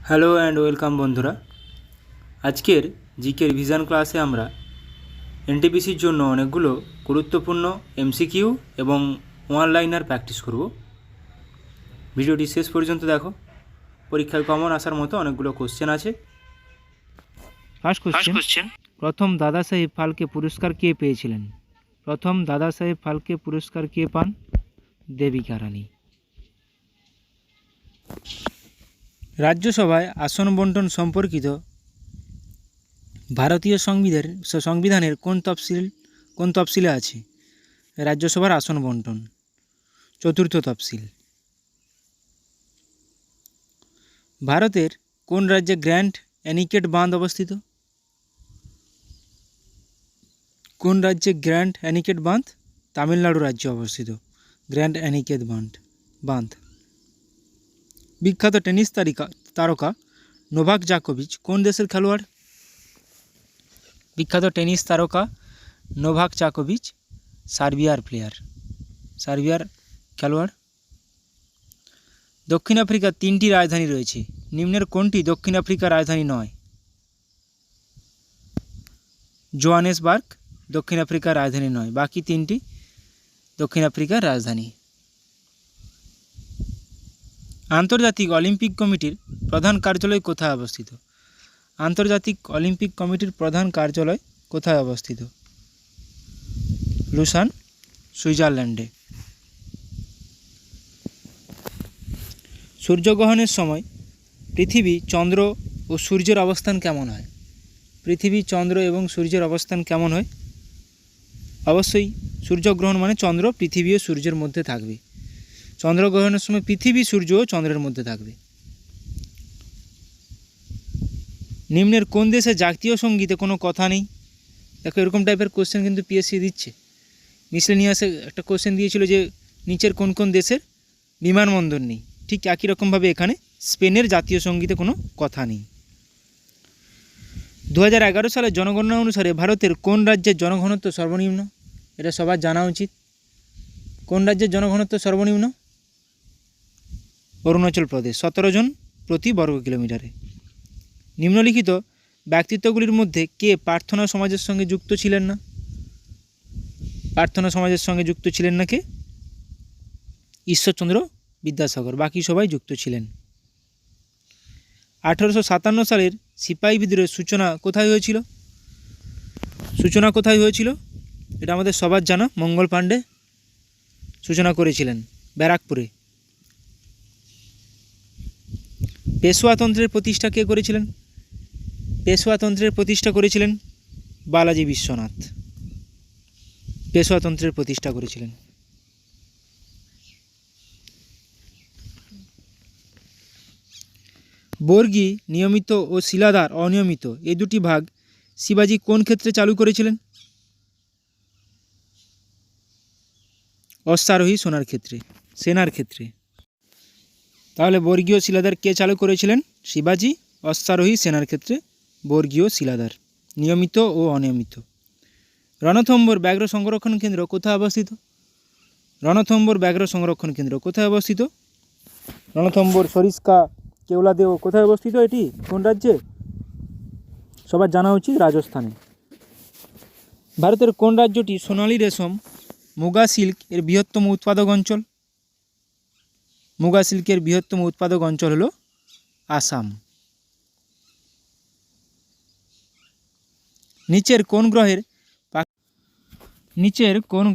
Hello and welcome বন্ধুরা। আজকের GK revision ক্লাসে আমরা এনটিপিসির জন্য অনেকগুলো গুরুত্বপূর্ণ এমসিকিউ এবং ওয়ান লাইনার প্র্যাকটিস করব। ভিডিওটি শেষ পর্যন্ত দেখো। পরীক্ষায় কমন আসার মতো অনেকগুলো কোশ্চেন আছে। ফার্স্ট কোশ্চেন, প্রথম দাদাসাহেব ফালকে পুরস্কার কে পেয়েছিলেন? প্রথম দাদাসাহেব ফালকে পুরস্কার কে পান? দেবিকা রানী। রাজ্যসভায় আসন বন্টন সম্পর্কিত ভারতীয় সংবিধানের কোন তফসিলে আছে? রাজ্যসভার আসন বন্টন, চতুর্থ তফসিল। ভারতের কোন রাজ্যে গ্র্যান্ড অ্যানিকেট বাঁধ অবস্থিত? কোন রাজ্যে গ্র্যান্ড অ্যানিকেট বাঁধ? তামিলনাড়ু রাজ্যে অবস্থিত গ্র্যান্ড অ্যানিকেট বাঁধ। বিখ্যাত টেনিস তারকা নোভাক জোকোভিচ কোন দেশের খেলোয়াড়? বিখ্যাত টেনিস তারকা নোভাক জোকোভিচ সার্বিয়ার খেলোয়াড়। দক্ষিণ আফ্রিকার 3টি রাজধানী রয়েছে, নিম্নের কোনটি দক্ষিণ আফ্রিকার রাজধানী নয়? জোহানেসবার্গ দক্ষিণ আফ্রিকার রাজধানী নয়, বাকি 3টি দক্ষিণ আফ্রিকার রাজধানী। আন্তর্জাতিক অলিম্পিক কমিটির প্রধান কার্যালয় কোথায় অবস্থিত? আন্তর্জাতিক অলিম্পিক কমিটির প্রধান কার্যালয় কোথায় অবস্থিত? লুসান, সুইজারল্যান্ডে। সূর্যগ্রহণের সময় পৃথিবী, চন্দ্র ও সূর্যের অবস্থান কেমন হয়? পৃথিবী, চন্দ্র এবং সূর্যের অবস্থান কেমন হয়? অবশ্যই সূর্যগ্রহণ মানে চন্দ্র, পৃথিবী ও সূর্যের মধ্যে থাকবে। চন্দ্রগ্রহণের সময় পৃথিবী, সূর্য ও চন্দ্রের মধ্যে থাকবে। নিম্নের কোন দেশে জাতীয় সঙ্গীতে কোনো কথা নেই? দেখো, এরকম টাইপের কোশ্চেন কিন্তু পিএসসি দিচ্ছে। মিসলেনিয়াসে একটা কোশ্চেন দিয়েছিল যে নিচের কোন কোন দেশের বিমানবন্দর নেই, ঠিক একই রকমভাবে এখানে স্পেনের জাতীয় সঙ্গীতে কোনো কথা নেই। 2011 সালের জনগণনা অনুসারে ভারতের কোন রাজ্যের জনঘনত্ব সর্বনিম্ন? এটা সবার জানা উচিত। কোন রাজ্যের জনঘনত্ব সর্বনিম্ন? অরুণাচল প্রদেশ, 17 জন প্রতি বর্গ কিলোমিটারে। নিম্নলিখিত ব্যক্তিত্বগুলির মধ্যে কে প্রার্থনা সমাজের সঙ্গে যুক্ত ছিলেন না? প্রার্থনা সমাজের সঙ্গে যুক্ত ছিলেন না কে? ঈশ্বরচন্দ্র বিদ্যাসাগর, বাকি সবাই যুক্ত ছিলেন। 1857 সালের সিপাহী বিদ্রোহের সূচনা কোথায় হয়েছিল? এটা আমাদের সবার জানা, মঙ্গল পাণ্ডে সূচনা করেছিলেন ব্যারাকপুরে। পেশওয়াতন্ত্রের প্রতিষ্ঠা কে করেছিলেন? পেশওয়াতন্ত্রের প্রতিষ্ঠা করেছিলেন বালাজি বিশ্বনাথ। পেশওয়াতন্ত্রের প্রতিষ্ঠা করেছিলেন। বর্গী নিয়মিত ও শিলাদার অনিয়মিত, এই দুটি ভাগ শিবাজি কোন ক্ষেত্রে চালু করেছিলেন? অশ্বারোহী সেনার ক্ষেত্রে। তাহলে বর্গীয় শিলাদার কে চালু করেছিলেন? শিবাজি। অশ্বারোহী সেনার ক্ষেত্রে বর্গীয় শিলাদার, নিয়মিত ও অনিয়মিত। রণথম্বর ব্যাঘ্র সংরক্ষণ কেন্দ্র কোথায় অবস্থিত? রণথম্বর সরিস্কা কেওলাদেও কোথায় অবস্থিত? এটি কোন রাজ্যে? সবার জানা উচিত, রাজস্থানে। ভারতের কোন রাজ্যটি সোনালী রেশম মুগা সিল্ক এর বৃহত্তম উৎপাদক অঞ্চল? মুগা সিল্কের বৃহত্তম উৎপাদক অঞ্চল হল আসাম। নিচের কোন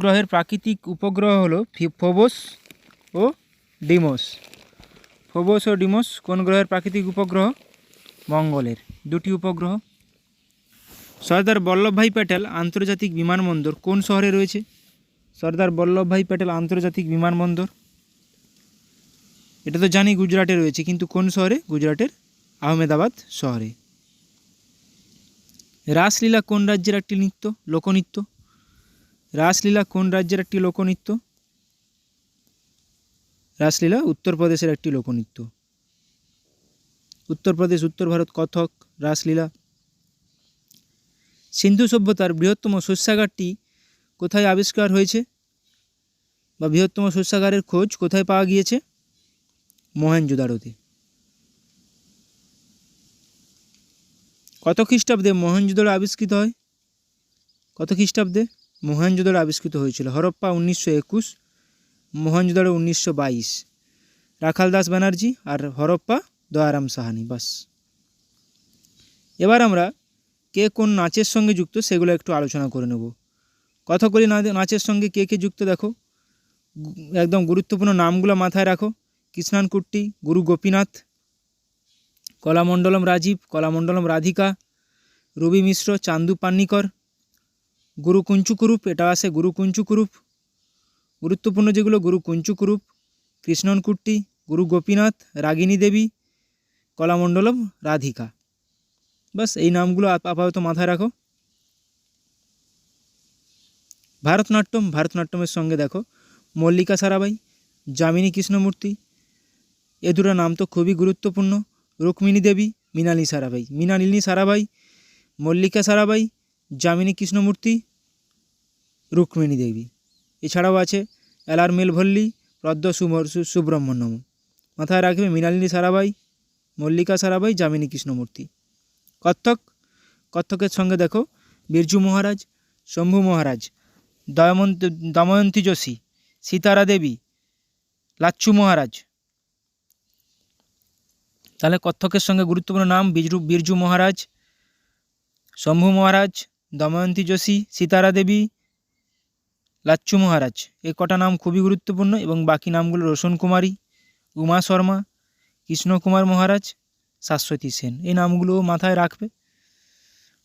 গ্রহের প্রাকৃতিক উপগ্রহ হল ফোবস ও ডিমোস? ফোবস ও ডিমোস কোন গ্রহের প্রাকৃতিক উপগ্রহ? মঙ্গলের 2টি উপগ্রহ। সর্দার বল্লভভাই প্যাটেল আন্তর্জাতিক বিমানবন্দর কোন শহরে রয়েছে? সর্দার বল্লভভাই প্যাটেল আন্তর্জাতিক বিমানবন্দর, এটা তো জানি গুজরাটে রয়েছে, কিন্তু কোন শহরে? গুজরাটের আহমেদাবাদ শহরে। রাসলীলা কোন রাজ্যের একটি লোকনৃত্য? রাসলীলা কোন রাজ্যের একটি লোকনৃত্য? রাসলীলা উত্তরপ্রদেশের একটি লোকনৃত্য। উত্তরপ্রদেশ, উত্তর ভারত, কথক, রাসলীলা। সিন্ধু সভ্যতার বৃহত্তম শস্যাগারটি কোথায় আবিষ্কার হয়েছে, বা বৃহত্তম শস্যাগারের খোঁজ কোথায় পাওয়া গিয়েছে? মহেঞ্জোদারোতে। কত খ্রিস্টাব্দে মহেঞ্জোদড়ো আবিষ্কৃত হয়? কত খ্রিস্টাব্দে মহেঞ্জোদড়ো আবিষ্কৃত হয়েছিল? হরপ্পা 1921, মহেঞ্জোদড়ো 1922। রাখাল দাস ব্যানার্জি আর হরপ্পা দয়ারাম সাহানি। বাস। এবার আমরা কে কোন নাচের সঙ্গে যুক্ত সেগুলো একটু আলোচনা করে নেব। কথাকলি নাচের সঙ্গে কে কে যুক্ত দেখো, একদম গুরুত্বপূর্ণ নামগুলো মাথায় রাখো। কৃষ্ণানকুট্টি, গুরু গোপীনাথ, কলামণ্ডলম রাজীব, কলামণ্ডলম রাধিকা, রবি মিশ্র, চান্দু পান্নিকর, গুরু কুঞ্চুকুরুপ, এটা আসে গুরু কুঞ্চুকুরুপ। গুরুত্বপূর্ণ যেগুলো, গুরু কুঞ্চুকুরুপ, কৃষ্ণনকুট্টি, গুরু গোপীনাথ, রাগিনী দেবী, কলামণ্ডলম রাধিকা। বাস, এই নামগুলো আপাতত মাথায় রাখো। ভারতনাট্যম, ভারতনাট্যমের সঙ্গে দেখো মল্লিকা সারাবাই, যামিনী কৃষ্ণমূর্তি, এ দুটো নাম তো খুবই গুরুত্বপূর্ণ। রুক্মিণী দেবী, মৃণালিনী সারাবাই, মৃণালিনী সারাবাই, মল্লিকা সারাবাই, যামিনী কৃষ্ণমূর্তি, রুক্মিণী দেবী। এছাড়াও আছে এলারমেল ভল্লী, পদ্ম সুব্রহ্মণ্যম। মাথায় রাখবে মৃণালিনী সারাবাই, মল্লিকা সারাবাই, যামিনী কৃষ্ণমূর্তি। কত্থক, কত্থকের সঙ্গে দেখো বিরজু মহারাজ, শম্ভু মহারাজ, দময়ন্তী যোশী, সীতারা দেবী, লাচ্ছু মহারাজ। তাহলে কত্থকের সঙ্গে গুরুত্বপূর্ণ নাম বিরজু মহারাজ, শম্ভু মহারাজ, দময়ন্তী যোশী, সীতারা দেবী, লাচ্ছু মহারাজ। এই কটা নাম খুবই গুরুত্বপূর্ণ। এবং বাকি নামগুলো রোশন কুমারী, উমা শর্মা, কৃষ্ণকুমার মহারাজ, শাশ্বতী সেন। এই নামগুলো মাথায় রাখবে।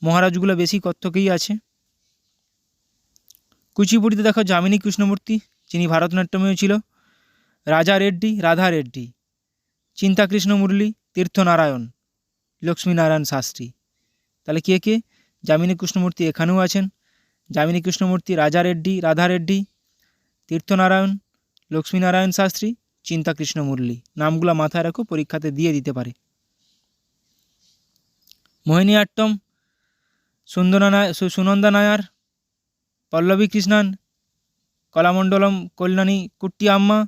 মহারাজগুলো বেশি কত্থকেই আছে। কুচিপুড়িতে দেখো যামিনী কৃষ্ণমূর্তি, যিনি ভারতনাট্যমেও ছিল, রাজা রেড্ডি, রাধা রেড্ডি, চিন্তাকৃষ্ণ মুরলী, তীর্থনারায়ণ, লক্ষ্মীনারায়ণ শাস্ত্রী। তাহলে কে কে? যামিনী কৃষ্ণমূর্তি এখানেও আছেন। যামিনী কৃষ্ণমূর্তি, রাজা রেড্ডি, রাধা রেড্ডি, তীর্থনারায়ণ, লক্ষ্মীনারায়ণ শাস্ত্রী, চিন্তাকৃষ্ণ মুরলী। নামগুলো মাথায় রাখো, পরীক্ষাতে দিয়ে দিতে পারে। মোহিনীআট্টম, সুনন্দা নায়ার, পল্লবী কৃষ্ণান, কলামণ্ডলম কল্যাণী কুট্টি আম্মা,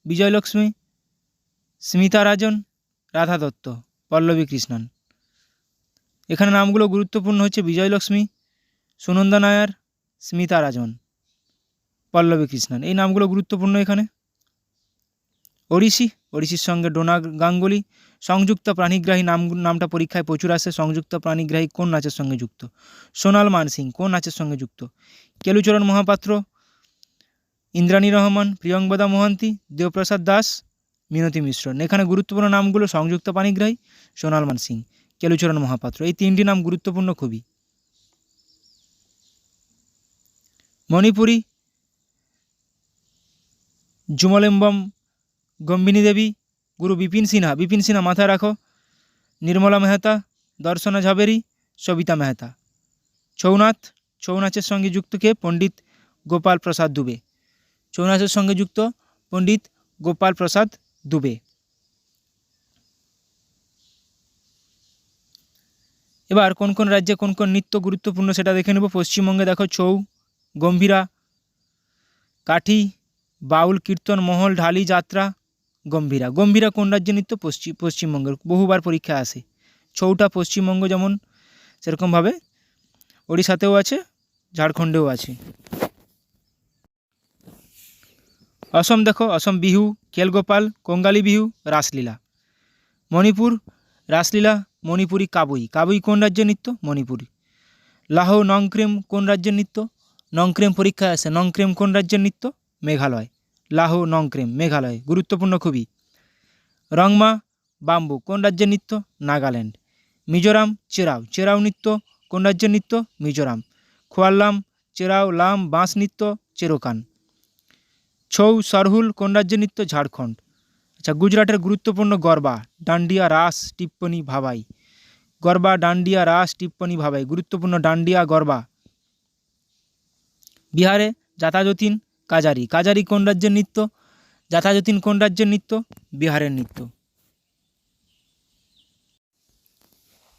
বিজয়লক্ষ্মী, স্মিতা রাজন, রাধা দত্ত, পল্লবী কৃষ্ণান। এখানে নামগুলো গুরুত্বপূর্ণ হচ্ছে বিজয়লক্ষ্মী, সুনন্দা নায়ার, স্মিতা রাজন, পল্লবী কৃষ্ণান। এই নামগুলো গুরুত্বপূর্ণ এখানে। ওড়িশি, ওড়িশির সঙ্গে ডোনা গাঙ্গুলি। সংযুক্ত প্রাণীগ্রাহী নামটা পরীক্ষায় প্রচুর আসে। সংযুক্ত প্রাণীগ্রাহী কোন নাচের সঙ্গে যুক্ত? সোনাল মানসিং কোন নাচের সঙ্গে যুক্ত? কেলুচরণ মহাপাত্র, ইন্দ্রাণী রহমান, প্রিয়ঙ্বদা মোহান্তি, দেবপ্রসাদ দাস, মিনতি মিশ্র। এখানে গুরুত্বপূর্ণ নামগুলো সংযুক্ত প্রাণীগ্রাহী, সোনাল মানসিং, কেলুচরণ মহাপাত্র। এই তিনটি নাম গুরুত্বপূর্ণ খুবই। মণিপুরী, জুমলেম্বম গম্বিনী দেবী, গুরু বিপিন সিনহা। বিপিন সিনহা মাথায় রাখো। নির্মলা মেহতা, দর্শনা ঝাবেরি, সবিতা মেহতা। ছৌ নাচ, ছৌ নাচের সঙ্গে যুক্ত কে? পণ্ডিত গোপাল প্রসাদ দুবে। ছৌ নাচের সঙ্গে যুক্ত পণ্ডিত গোপাল প্রসাদ দুবে। এবার কোন কোন রাজ্যে কোন কোন নৃত্য গুরুত্বপূর্ণ সেটা দেখে নেব। পশ্চিমবঙ্গে দেখো ছৌ, গম্ভীরা, কাঠি, বাউল, কীর্তন, মহল, ঢালি, যাত্রা, গম্ভীরা। গম্ভীরা কোন রাজ্যের নৃত্য? পশ্চিমবঙ্গের, বহুবার পরীক্ষা আসে। ছৌটা পশ্চিমবঙ্গ যেমন, সেরকমভাবে ওড়িশাতেও আছে, ঝাড়খণ্ডেও আছে। অসম দেখো, অসম বিহু, খেলগোপাল, কঙ্গালী বিহু, রাসলীলা। মণিপুর, রাসলীলা, মণিপুরি কাবুই। কাবুই কোন রাজ্যের নৃত্য? মণিপুরি। লাহো নংক্রেম কোন রাজ্যের নৃত্য? নংক্রেম পরীক্ষায় আসে। নংক্রেম কোন রাজ্যের নৃত্য? মেঘালয়। লাহো নংক্রেম, মেঘালয়, গুরুত্বপূর্ণ খুবই। রংমা, বাম্বু কোন রাজ্যের নৃত্য? নাগাল্যান্ড। মিজোরাম, চেরাও, চেরাও নৃত্য কোন রাজ্যের নৃত্য? মিজোরাম। খোয়াল্লাম, চেরাও, লাম, বাঁশ নৃত্য, চেরোকান। ছৌ, সরহুল কোন রাজ্যের নৃত্য? ঝাড়খণ্ড। আচ্ছা, গুজরাটের গুরুত্বপূর্ণ গরবা, ডান্ডিয়া, রাস, টিপ্পনি, ভাবাই। গরবা, ডান্ডিয়া, রাস, টিপ্পনি, ভাবাই, গুরুত্বপূর্ণ ডান্ডিয়া, গরবা। বিহারে যাতাযতীন, কাজারি। কাজারি কোন রাজ্যের নৃত্য? যাতাযতীন কোন রাজ্যের নৃত্য? বিহারের নৃত্য।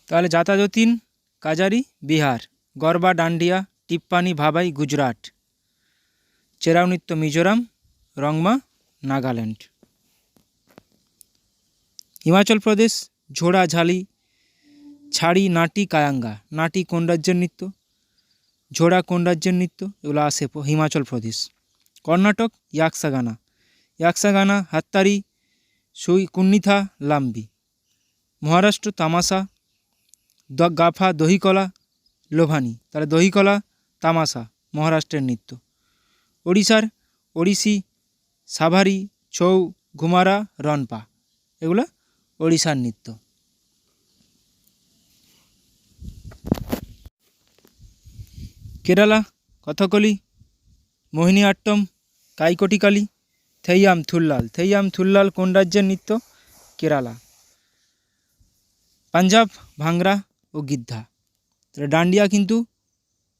তাহলে যাতাযতীন, কাজারি, বিহার। গরবা, ডান্ডিয়া, টিপ্পানি, ভাবাই, গুজরাট। চেরাও নৃত্য, মিজোরাম। রংমা, নাগাল্যান্ড। হিমাচল প্রদেশ ঝোড়া, ঝালি, ছাড়ি, নাটি, কায়াঙ্গা। নাটি কোন রাজ্যের নৃত্য? ঝোড়া কোন রাজ্যের নৃত্য? এগুলো আসে হিমাচল প্রদেশ। কর্ণাটক ইয়াক্সাগানা। ইয়াক্সাগানা হাত্তারি, সুই, কুন্নিথা, লাম্বি। মহারাষ্ট্র তামাশা, গাফা, দহিকলা, লোভানি। তাহলে দহিকলা, তামাশা মহারাষ্ট্রের নৃত্য। ওড়িশার ওড়িশি, সাভারি, ছৌ, ঘুমারা, রনপা। এগুলো ওড়িশার নৃত্য। কেরালা কথকলি, মোহিনী আট্টম, কাইকটিকালি, থেইয়াম থুল্লাল। থেইয়াম থুল্লাল কোন রাজ্যের নৃত্য? কেরালা। পাঞ্জাব ভাংরা ও গিদ্ধা। তাহলে ডান্ডিয়া কিন্তু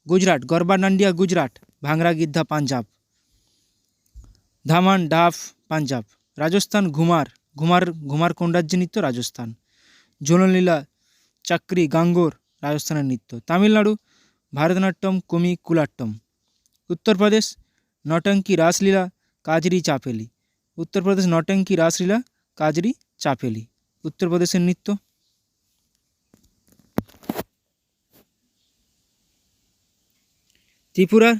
গুজরাট, গরবা ডান্ডিয়া গুজরাট, ভাংরা গিদ্ধা পাঞ্জাব। ধামান ডাফ পাঞ্জাব। রাজস্থান ঘুমার। ঘুমার কোন রাজ্যের নৃত্য? রাজস্থান। ঝোলনলীলা, চাকরি, গাঙ্গোর রাজস্থানের নৃত্য। তামিলনাড়ু ভারতনাট্যম, কুমি, কুলাট্টম। উত্তরপ্রদেশ নটঙ্কি, রাসলীলা, কাজরি, চাপেলি। উত্তরপ্রদেশ নটঙ্কি, রাসলীলা, কাজরি, চাপেলি উত্তরপ্রদেশের নৃত্য। ত্রিপুরার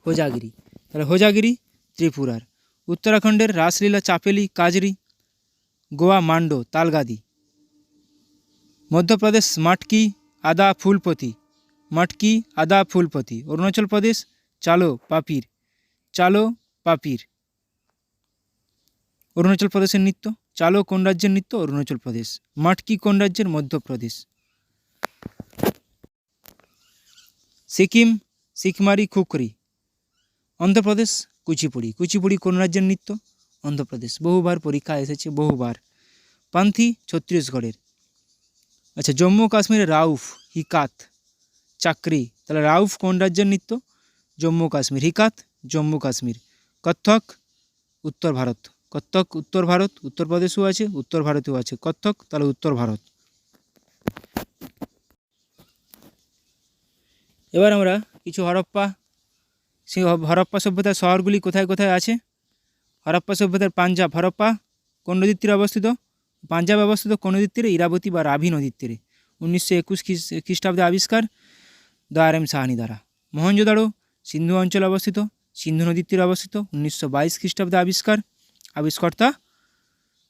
হোজাগিরি। তাহলে হোজাগিরি ত্রিপুরার। উত্তরাখণ্ডের রাসলীলা, চাপেলি, কাজরি। গোয়া মান্ডো, তালগাদি। মধ্যপ্রদেশ মাটকি, আদা, ফুলপতি। মাটকি, আদা, ফুলপতি। অরুণাচল প্রদেশ চালো, পাপির। চালো, পাপির অরুণাচল প্রদেশের নৃত্য। চালো কোন রাজ্যের নৃত্য? অরুণাচল প্রদেশ। মাটকি কোন রাজ্যের? মধ্যপ্রদেশ। সিকিম সিকমারি, খুকরি। অন্ধ্রপ্রদেশ কুচিপুড়ি। কুচিপুড়ি কোন রাজ্যের নৃত্য? অন্ধ্রপ্রদেশ। বহুবার পরীক্ষা এসেছে, বহুবার। পান্থি ছত্তিশগড়ের। আচ্ছা, জম্মু কাশ্মীরে রাউফ, হিকাত, চাকরি। তাহলে রাউফ কোন রাজ্যের নৃত্য? জম্মু কাশ্মীর। হিকাত জম্মু কাশ্মীর। কত্থক উত্তর ভারত। কত্থক উত্তর ভারত, উত্তরপ্রদেশেও আছে, উত্তর ভারতেও আছে কত্থক, তাহলে উত্তর ভারত। এবার আমরা কিছু হরপ্পা, সেই হরপ্পা সভ্যতার শহরগুলি কোথায় কোথায় আছে। হরপ্পা সভ্যতার পাঞ্জাব, হরপ্পা কোন নদীর তীরে অবস্থিত? পাঞ্জাবে অবস্থিত। কোন নদীর তীরে? ইরাবতী বা রাভি নদীর তীরে। 1921 খ্রিস্টাব্দে আবিষ্কার দয়ারাম সাহানি দ্বারা। মহেঞ্জোদাড়ো সিন্ধু অঞ্চলে অবস্থিত, সিন্ধু নদীর তীরে অবস্থিত। 1922 খ্রিস্টাব্দে আবিষ্কার। আবিষ্কর্তা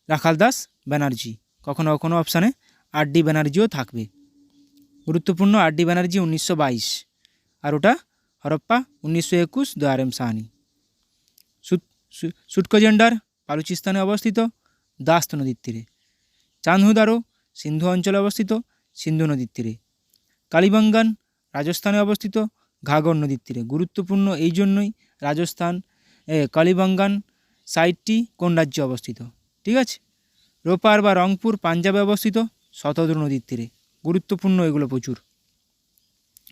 রাখাল দাস ব্যানার্জি। কখনো কখনো অপশানে আর.ডি. ব্যানার্জিও থাকবে। গুরুত্বপূর্ণ আর.ডি. ব্যানার্জি 1922, আর ওটা হরপ্পা 1921 দয়ারাম সাহানি। সুটকোজেন্ডার বালুচিস্তানে অবস্থিত, দাস্ত নদীর তীরে। চাঁদহুদারো সিন্ধু অঞ্চলে অবস্থিত, সিন্ধু নদীর তীরে। কালিবাঙ্গান রাজস্থানে অবস্থিত, ঘাঘর নদীর তীরে। গুরুত্বপূর্ণ এই জন্যই রাজস্থান কালিবাঙ্গান সাইটটি কোন রাজ্যে অবস্থিত, ঠিক আছে। রোপার বা রংপুর পাঞ্জাবে অবস্থিত, শতদ্রু নদীর তীরে। গুরুত্বপূর্ণ এগুলো প্রচুর।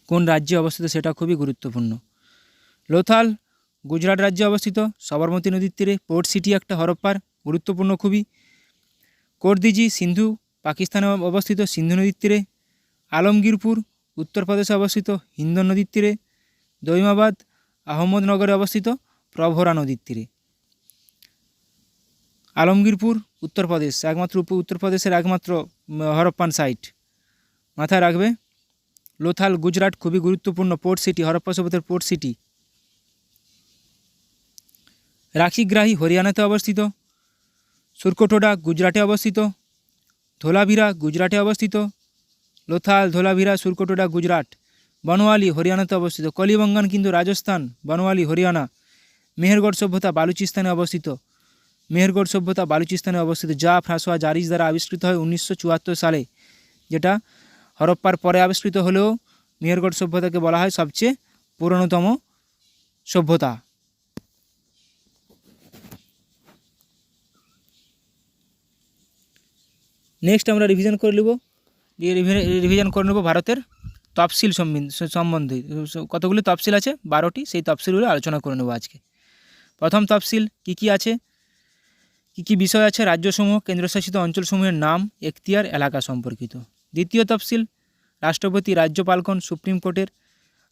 কোন রাজ্যে অবস্থিত সেটা খুবই গুরুত্বপূর্ণ। লোথাল গুজরাট রাজ্যে অবস্থিত, সবরমতী নদীর তীরে। পোর্ট সিটি একটা হরপ্পার, গুরুত্বপূর্ণ খুবই। কোরদিজি সিন্ধু পাকিস্তানে অবস্থিত, সিন্ধু নদীর তীরে। আলমগীরপুর উত্তরপ্রদেশে অবস্থিত, হিন্দন নদীর তীরে। দৈমাবাদ আহমদনগরে অবস্থিত, প্রভরা নদীর তীরে। আলমগীরপুর উত্তরপ্রদেশ, একমাত্র উত্তরপ্রদেশের একমাত্র হরপ্পান সাইট, মাথায় রাখবে। লোথাল গুজরাট খুবই গুরুত্বপূর্ণ পোর্ট সিটি, হরপ্পা সভ্যতার পোর্ট সিটি। রাখিগ্রাহী হরিয়ানাতে অবস্থিত। সুরকোটোডা গুজরাটে অবস্থিত। ধোলাভিরা গুজরাটে অবস্থিত। লোথাল, ধোলাভিরা, সুরকোটোডা গুজরাট। বনওয়ালি হরিয়ানাতে অবস্থিত। কলিবঙ্গান কিন্তু রাজস্থান, বনওয়ালি হরিয়ানা। মেহেরগড় সভ্যতা বালুচিস্তানে অবস্থিত। মেহেরগড় সভ্যতা বালুচিস্তানে অবস্থিত, যা ফ্রাঁসোয়া জারিস দ্বারা আবিষ্কৃত হয় 1974 সালে। যেটা হরপ্পার পরে আবিষ্কৃত হলেও মেহেরগড় সভ্যতাকে বলা হয় সবচেয়ে পুরনোতম সভ্যতা। নেক্সট আমরা রিভিশন করে নেব ভারতের তফসিল সম্বন্ধে। কতগুলি তফসিল আছে? 12টি। সেই তফসিলগুলো আলোচনা করে নেব আজকে। প্রথম তফসিল কী কী আছে, কী কী বিষয় আছে? রাজ্যসমূহ, কেন্দ্রশাসিত অঞ্চলসমূহের নাম, এখতিয়ার, এলাকা সম্পর্কিত। দ্বিতীয় তফসিল রাষ্ট্রপতি, রাজ্যপালগণ, সুপ্রিম কোর্টের,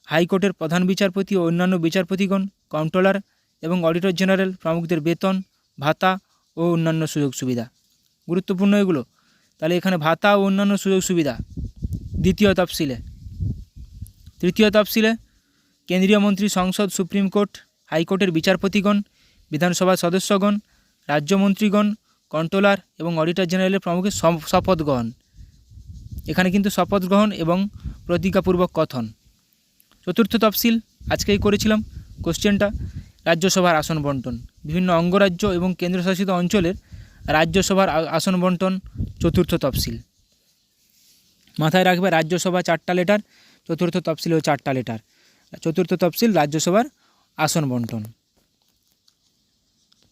হাইকোর্টের প্রধান বিচারপতি ও অন্যান্য বিচারপতিগণ, কন্ট্রোলার এবং অডিটর জেনারেল প্রমুখদের বেতন, ভাতা ও অন্যান্য সুযোগ সুবিধা। গুরুত্বপূর্ণ এগুলো। তাহলে এখানে ভাতা ও অন্যান্য সুযোগ সুবিধা দ্বিতীয় তফসিলে। তৃতীয় তফসিলে কেন্দ্রীয় মন্ত্রী, সংসদ, সুপ্রিম কোর্ট, হাইকোর্টের বিচারপতিগণ, বিধানসভার সদস্যগণ, রাজ্যমন্ত্রীগণ, কন্ট্রোলার এবং অডিটর জেনারেলের প্রমুখের শপথ গ্রহণ। এখানে কিন্তু শপথ গ্রহণ এবং প্রতিজ্ঞাপূর্বক কথন। চতুর্থ তফসিল আজকেই করেছিলাম কোশ্চেনটা, রাজ্যসভার আসন বন্টন। বিভিন্ন অঙ্গরাজ্য এবং কেন্দ্রশাসিত অঞ্চলের রাজ্যসভার আসন বন্টন চতুর্থ তফসিল। মাথায় রাখবে রাজ্যসভা 4টা লেটার, চতুর্থ তফসিলেও 4টা লেটার। চতুর্থ তফসিল রাজ্যসভার আসন বন্টন।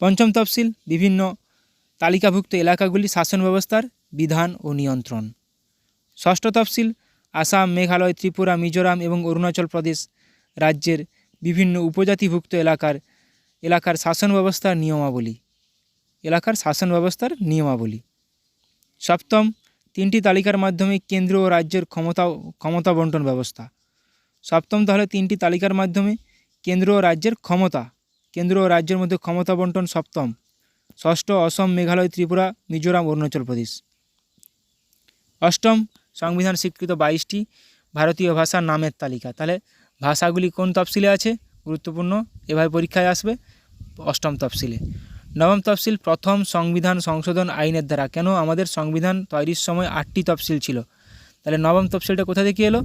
পঞ্চম তফসিল বিভিন্ন তালিকাভুক্ত এলাকাগুলি শাসন ব্যবস্থার বিধান ও নিয়ন্ত্রণ। ষষ্ঠ তফসিল আসাম, মেঘালয়, ত্রিপুরা, মিজোরাম এবং অরুণাচল প্রদেশ রাজ্যের বিভিন্ন উপজাতিভুক্ত এলাকার শাসন ব্যবস্থার নিয়মাবলী। সপ্তম 3টি তালিকার মাধ্যমে কেন্দ্র ও রাজ্যের ক্ষমতা বন্টন ব্যবস্থা। সপ্তম তাহলে 3টি তালিকার মাধ্যমে কেন্দ্র ও রাজ্যের মধ্যে ক্ষমতা বন্টন সপ্তম। ষষ্ঠ অসম, মেঘালয়, ত্রিপুরা, মিজোরাম, অরুণাচল প্রদেশ। অষ্টম সংবিধান স্বীকৃত 22টি ভারতীয় ভাষার নামের তালিকা। তাহলে ভাষাগুলি কোন তফসিলে আছে? গুরুত্বপূর্ণ, এভাবে পরীক্ষায় আসবে অষ্টম তফসিলে। নবম তফসিল প্রথম সংবিধান সংশোধন আইনের দ্বারা। কেন? আমাদের সংবিধান তৈরির সময় 8টি তফসিল ছিল, তাহলে নবম তফসিলটা কোথা থেকে এলো?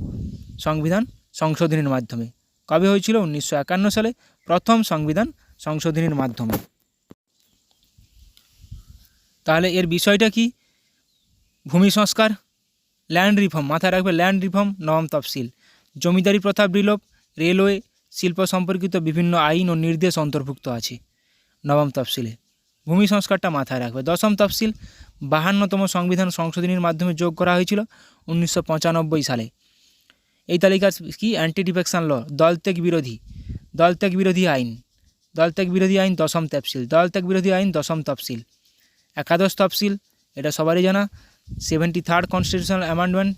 সংবিধান সংশোধনীর মাধ্যমে। কবে হয়েছিল? 1951 সালে প্রথম সংবিধান সংশোধনীর মাধ্যমে। তাহলে এর বিষয়টা কি? ভূমি সংস্কার, ল্যান্ড রিফর্ম। মাথায় রাখবে ল্যান্ড রিফর্ম নবম তফসিল। জমিদারি প্রথা বিলোপ, রেলওয়ে, শিল্প সম্পর্কিত বিভিন্ন আইন ও নির্দেশ অন্তর্ভুক্ত আছে নবম তফসিলে। ভূমি সংস্কারটা মাথায় রাখবে। দশম তফসিল 52তম সংবিধান সংশোধনীর মাধ্যমে যোগ করা হয়েছিল 1995 সালে। এই তালিকা কি? অ্যান্টি ডিফেকশন ল, দলত্যাগ বিরোধী আইন দশম তফসিল। একাদশ তফসিল, এটা সবারই জানা, 73rd কনস্টিটিউশনাল অ্যামেন্ডমেন্ট,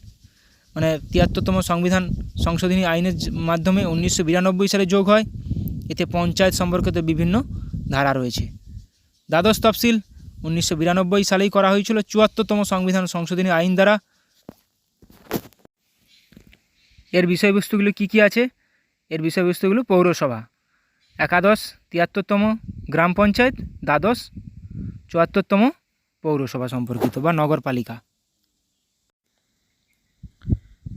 মানে 73তম সংবিধান সংশোধনী আইনের মাধ্যমে 1992 সালে যোগ হয়। এতে পঞ্চায়েত সম্পর্কিত বিভিন্ন ধারা রয়েছে। দ্বাদশ তফসিল 1992 সালেই করা হয়েছিল 74তম সংবিধান সংশোধনী আইন দ্বারা। এর বিষয়বস্তুগুলো কি আছে? এর বিষয়বস্তুগুলো পৌরসভা, একাদশ 73তম গ্রাম পঞ্চায়েত, দ্বাদশ 74তম পৌরসভা সম্পর্কিত বা নগরপালিকা।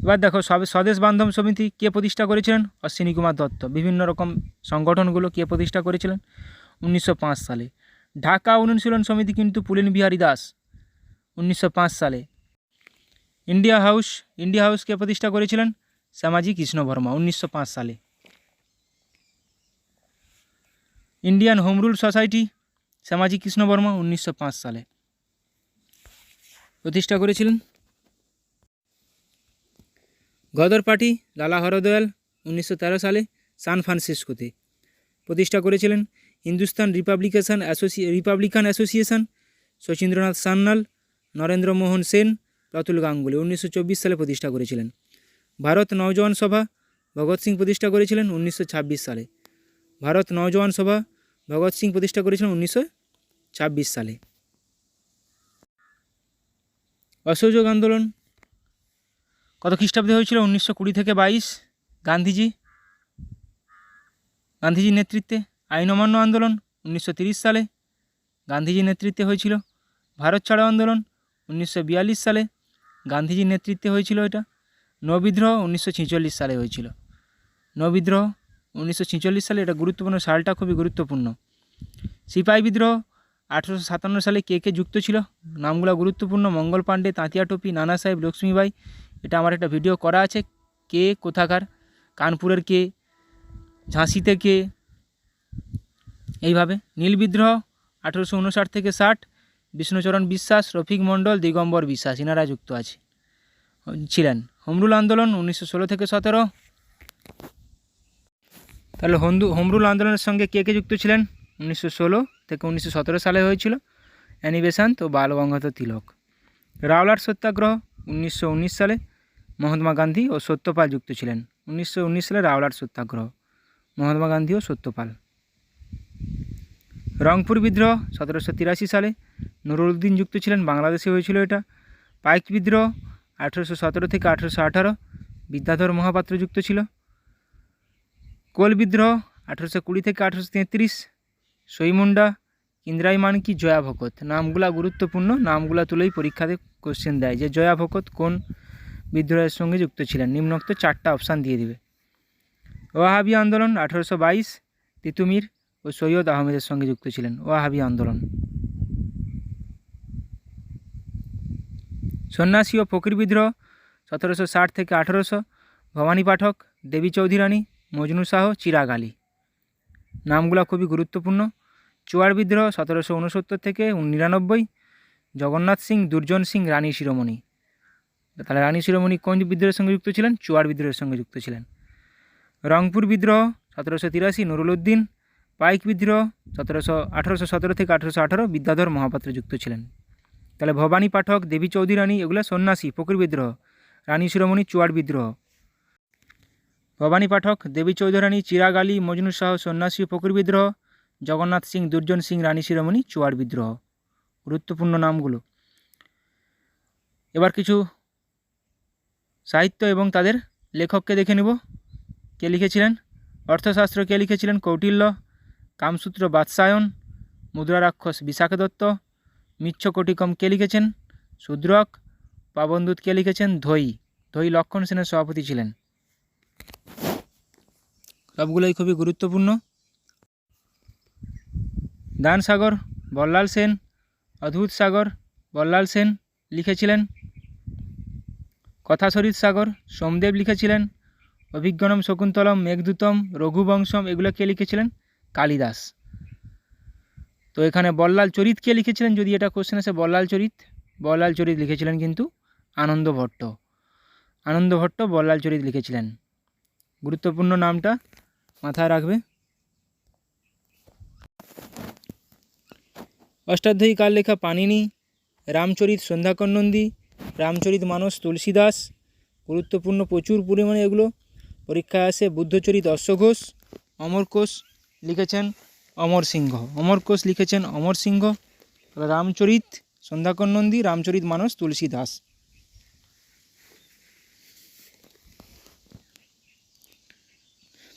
এবার দেখো স্বদেশ বান্ধব সমিতি কে প্রতিষ্ঠা করেছিলেন? অশ্বিনী কুমার দত্ত। বিভিন্ন রকম সংগঠনগুলো কে প্রতিষ্ঠা করেছিলেন? 1905 সালে। ঢাকা অনুশীলন সমিতি কিন্তু পুলিন বিহারী দাস, 1905 সালে। ইন্ডিয়া হাউস কে প্রতিষ্ঠা করেছিলেন? শ্যামাজি কৃষ্ণ বর্মা, 1905 সালে। Indian home rule society Shyamaji Krishna Varma 1905 সালে প্রতিষ্ঠা করেছিলেন। গদর পার্টি লালা হরদয়াল 1913 সালে সান ফ্রান্সিসকোতে প্রতিষ্ঠা করেছিলেন। হিন্দুস্তান রিপাবলিকান অ্যাসোসিয়েশন শচীন্দ্রনাথ সান্যাল, নরেন্দ্র মোহন সেন, প্রতুল গাঙ্গুলি 1924 সালে প্রতিষ্ঠা করেছিলেন। ভারত নওজওয়ান সভা ভগৎ সিং প্রতিষ্ঠা করেছিলেন 1926 সালে। ভারত নওজওয়ান সভা ভগৎ সিং প্রতিষ্ঠা করেছিলেন 1926 সালে। অসহযোগ আন্দোলন কত খ্রিস্টাব্দে হয়েছিল? 1920 থেকে 22। গান্ধীজির নেতৃত্বে। আইন অমান্য আন্দোলন 1930 সালে গান্ধীজির নেতৃত্বে হয়েছিল। ভারত ছাড়ো আন্দোলন 1942 সালে গান্ধীজির নেতৃত্বে হয়েছিল এটা। নৌবিদ্রোহ 1946 সালে হয়েছিল। নৌবিদ্রোহ 1946 সালে, এটা গুরুত্বপূর্ণ, সালটা খুবই গুরুত্বপূর্ণ। সিপাহী বিদ্রোহ 1857 সালে কে যুক্ত ছিল? নামগুলো গুরুত্বপূর্ণ: মঙ্গল পাণ্ডে, তাঁতিয়া টুপি, নানা সাহেব, লক্ষ্মীবাই। এটা আমার একটা ভিডিও করা আছে, কে কোথাকার, কানপুরের কে, ঝাঁসিতে কে, এইভাবে। নীল বিদ্রোহ 1859 থেকে 60 বিষ্ণুচরণ বিশ্বাস, রফিক মণ্ডল, দিগম্বর বিশ্বাস এনারা যুক্ত ছিলেন। হোমরুল আন্দোলন 1916 থেকে 17। তাহলে হোমরুল আন্দোলনের সঙ্গে কে যুক্ত ছিলেন? 1916 থেকে 1917 সালে হয়েছিল অ্যানি বেসান্ত ও বাল গঙ্গাধর তিলক। রাওলাট সত্যাগ্রহ 1919 সালে মহাত্মা গান্ধী ও সত্যপাল যুক্ত ছিলেন। 1919 সালে রাওলাট সত্যাগ্রহ, মহাত্মা গান্ধী ও সত্যপাল। রংপুর বিদ্রোহ 1783 সালে নুরুদ্দিন যুক্ত ছিলেন, বাংলাদেশে হয়েছিল এটা। পাইক বিদ্রোহ 1817 থেকে 1818 বিদ্যাধর মহাপাত্র যুক্ত ছিল। কোল বিদ্রোহ 1820 থেকে 1833 সইমুন্ডা, ইন্দ্রাই মানকি, জয়া ভকত। নামগুলা গুরুত্বপূর্ণ, নামগুলা তুলেই পরীক্ষাতে কোশ্চেন দেয় যে জয়া ভকত কোন বিদ্রোহের সঙ্গে যুক্ত ছিলেন। নিম্নোক্ত 4টা অপশান দিয়ে দিবে। ওয়াহাবি আন্দোলন 1822 তিতুমির ও সৈয়দ আহমেদের সঙ্গে যুক্ত ছিলেন। ওয়াহাবি আন্দোলন। সন্ন্যাসী ও ফকির বিদ্রোহ 1760 থেকে 1800 ভবানী পাঠক, দেবী চৌধুরী রানী, মজনু শাহ, চিরাগ আলী। নামগুলো খুবই গুরুত্বপূর্ণ। চুয়ার বিদ্রোহ 1769 থেকে 99 জগন্নাথ সিং, দুর্জন সিং, রানী শিরোমণি। তাহলে রানী শিরোমণি কোন বিদ্রোহের সঙ্গে যুক্ত ছিলেন? চুয়ার বিদ্রোহের সঙ্গে যুক্ত ছিলেন। রংপুর বিদ্রোহ 1783 নুরুল উদ্দিন। পাইক বিদ্রোহ 1817 থেকে 1818 বিদ্যাধর মহাপাত্র যুক্ত ছিলেন। তাহলে ভবানী পাঠক, দেবী চৌধুরী রানী এগুলো সন্ন্যাসী, ফকির বিদ্রোহ। রানী শিরোমণি চুয়ার বিদ্রোহ। ভবানী পাঠক, দেবী চৌধুরী রানী, চিরাগ আলী, মজনু শাহ সন্ন্যাসী ও ফকির বিদ্রোহ। জগন্নাথ সিং, দুর্জন সিং, রানী শিরোমণি চুয়ার বিদ্রোহ। গুরুত্বপূর্ণ নামগুলো। এবার কিছু সাহিত্য এবং তাদের লেখককে দেখে নেব। কে লিখেছিলেন? অর্থশাস্ত্র কে লিখেছিলেন? কৌটিল্য। কামসূত্র বাৎসায়ন। মুদ্রা রাক্ষস বিশাখা দত্ত। মিচ্ছকটিকম কে লিখেছেন? শূদ্রক। পাবনদূত কে লিখেছেন? ধৈ। ধৈ লক্ষণ সেনের সভাপতি ছিলেন। সবগুলোই খুবই গুরুত্বপূর্ণ। দান সাগর বল্লাল সেন। অদ্ভুত সাগর বল্লাল সেন লিখেছিলেন। কথাশরীর সাগর সোমদেব লিখেছিলেন। অভিজ্ঞানম শকুন্তলম, মেঘদূতম, রঘুবংশম এগুলো কে লিখেছিলেন? কালিদাস। তো এখানে বল্লাল চরিত কে লিখেছিলেন? যদি এটা কোশ্চেন আসে বল্লাল চরিত লিখেছিলেন কিন্তু আনন্দ ভট্ট। আনন্দ ভট্ট বল্লাল চরিত লিখেছিলেন। গুরুত্বপূর্ণ নামটা মাথায় রাখবে। অষ্টাধ্যায়ী কার লেখা? পাণিনি। রামচরিত সন্ধ্যাকর নন্দী। রামচরিত মানস তুলসীদাস। গুরুত্বপূর্ণ, প্রচুর পরিমাণে এগুলো পরীক্ষায় আসে। বুদ্ধচরিত অশ্বঘোষ। অমরকোষ লিখেছেন অমর সিংহ। অমরকোষ লিখেছেন অমর সিংহ। রামচরিত সন্ধ্যাকর নন্দী, রামচরিত মানস তুলসীদাস।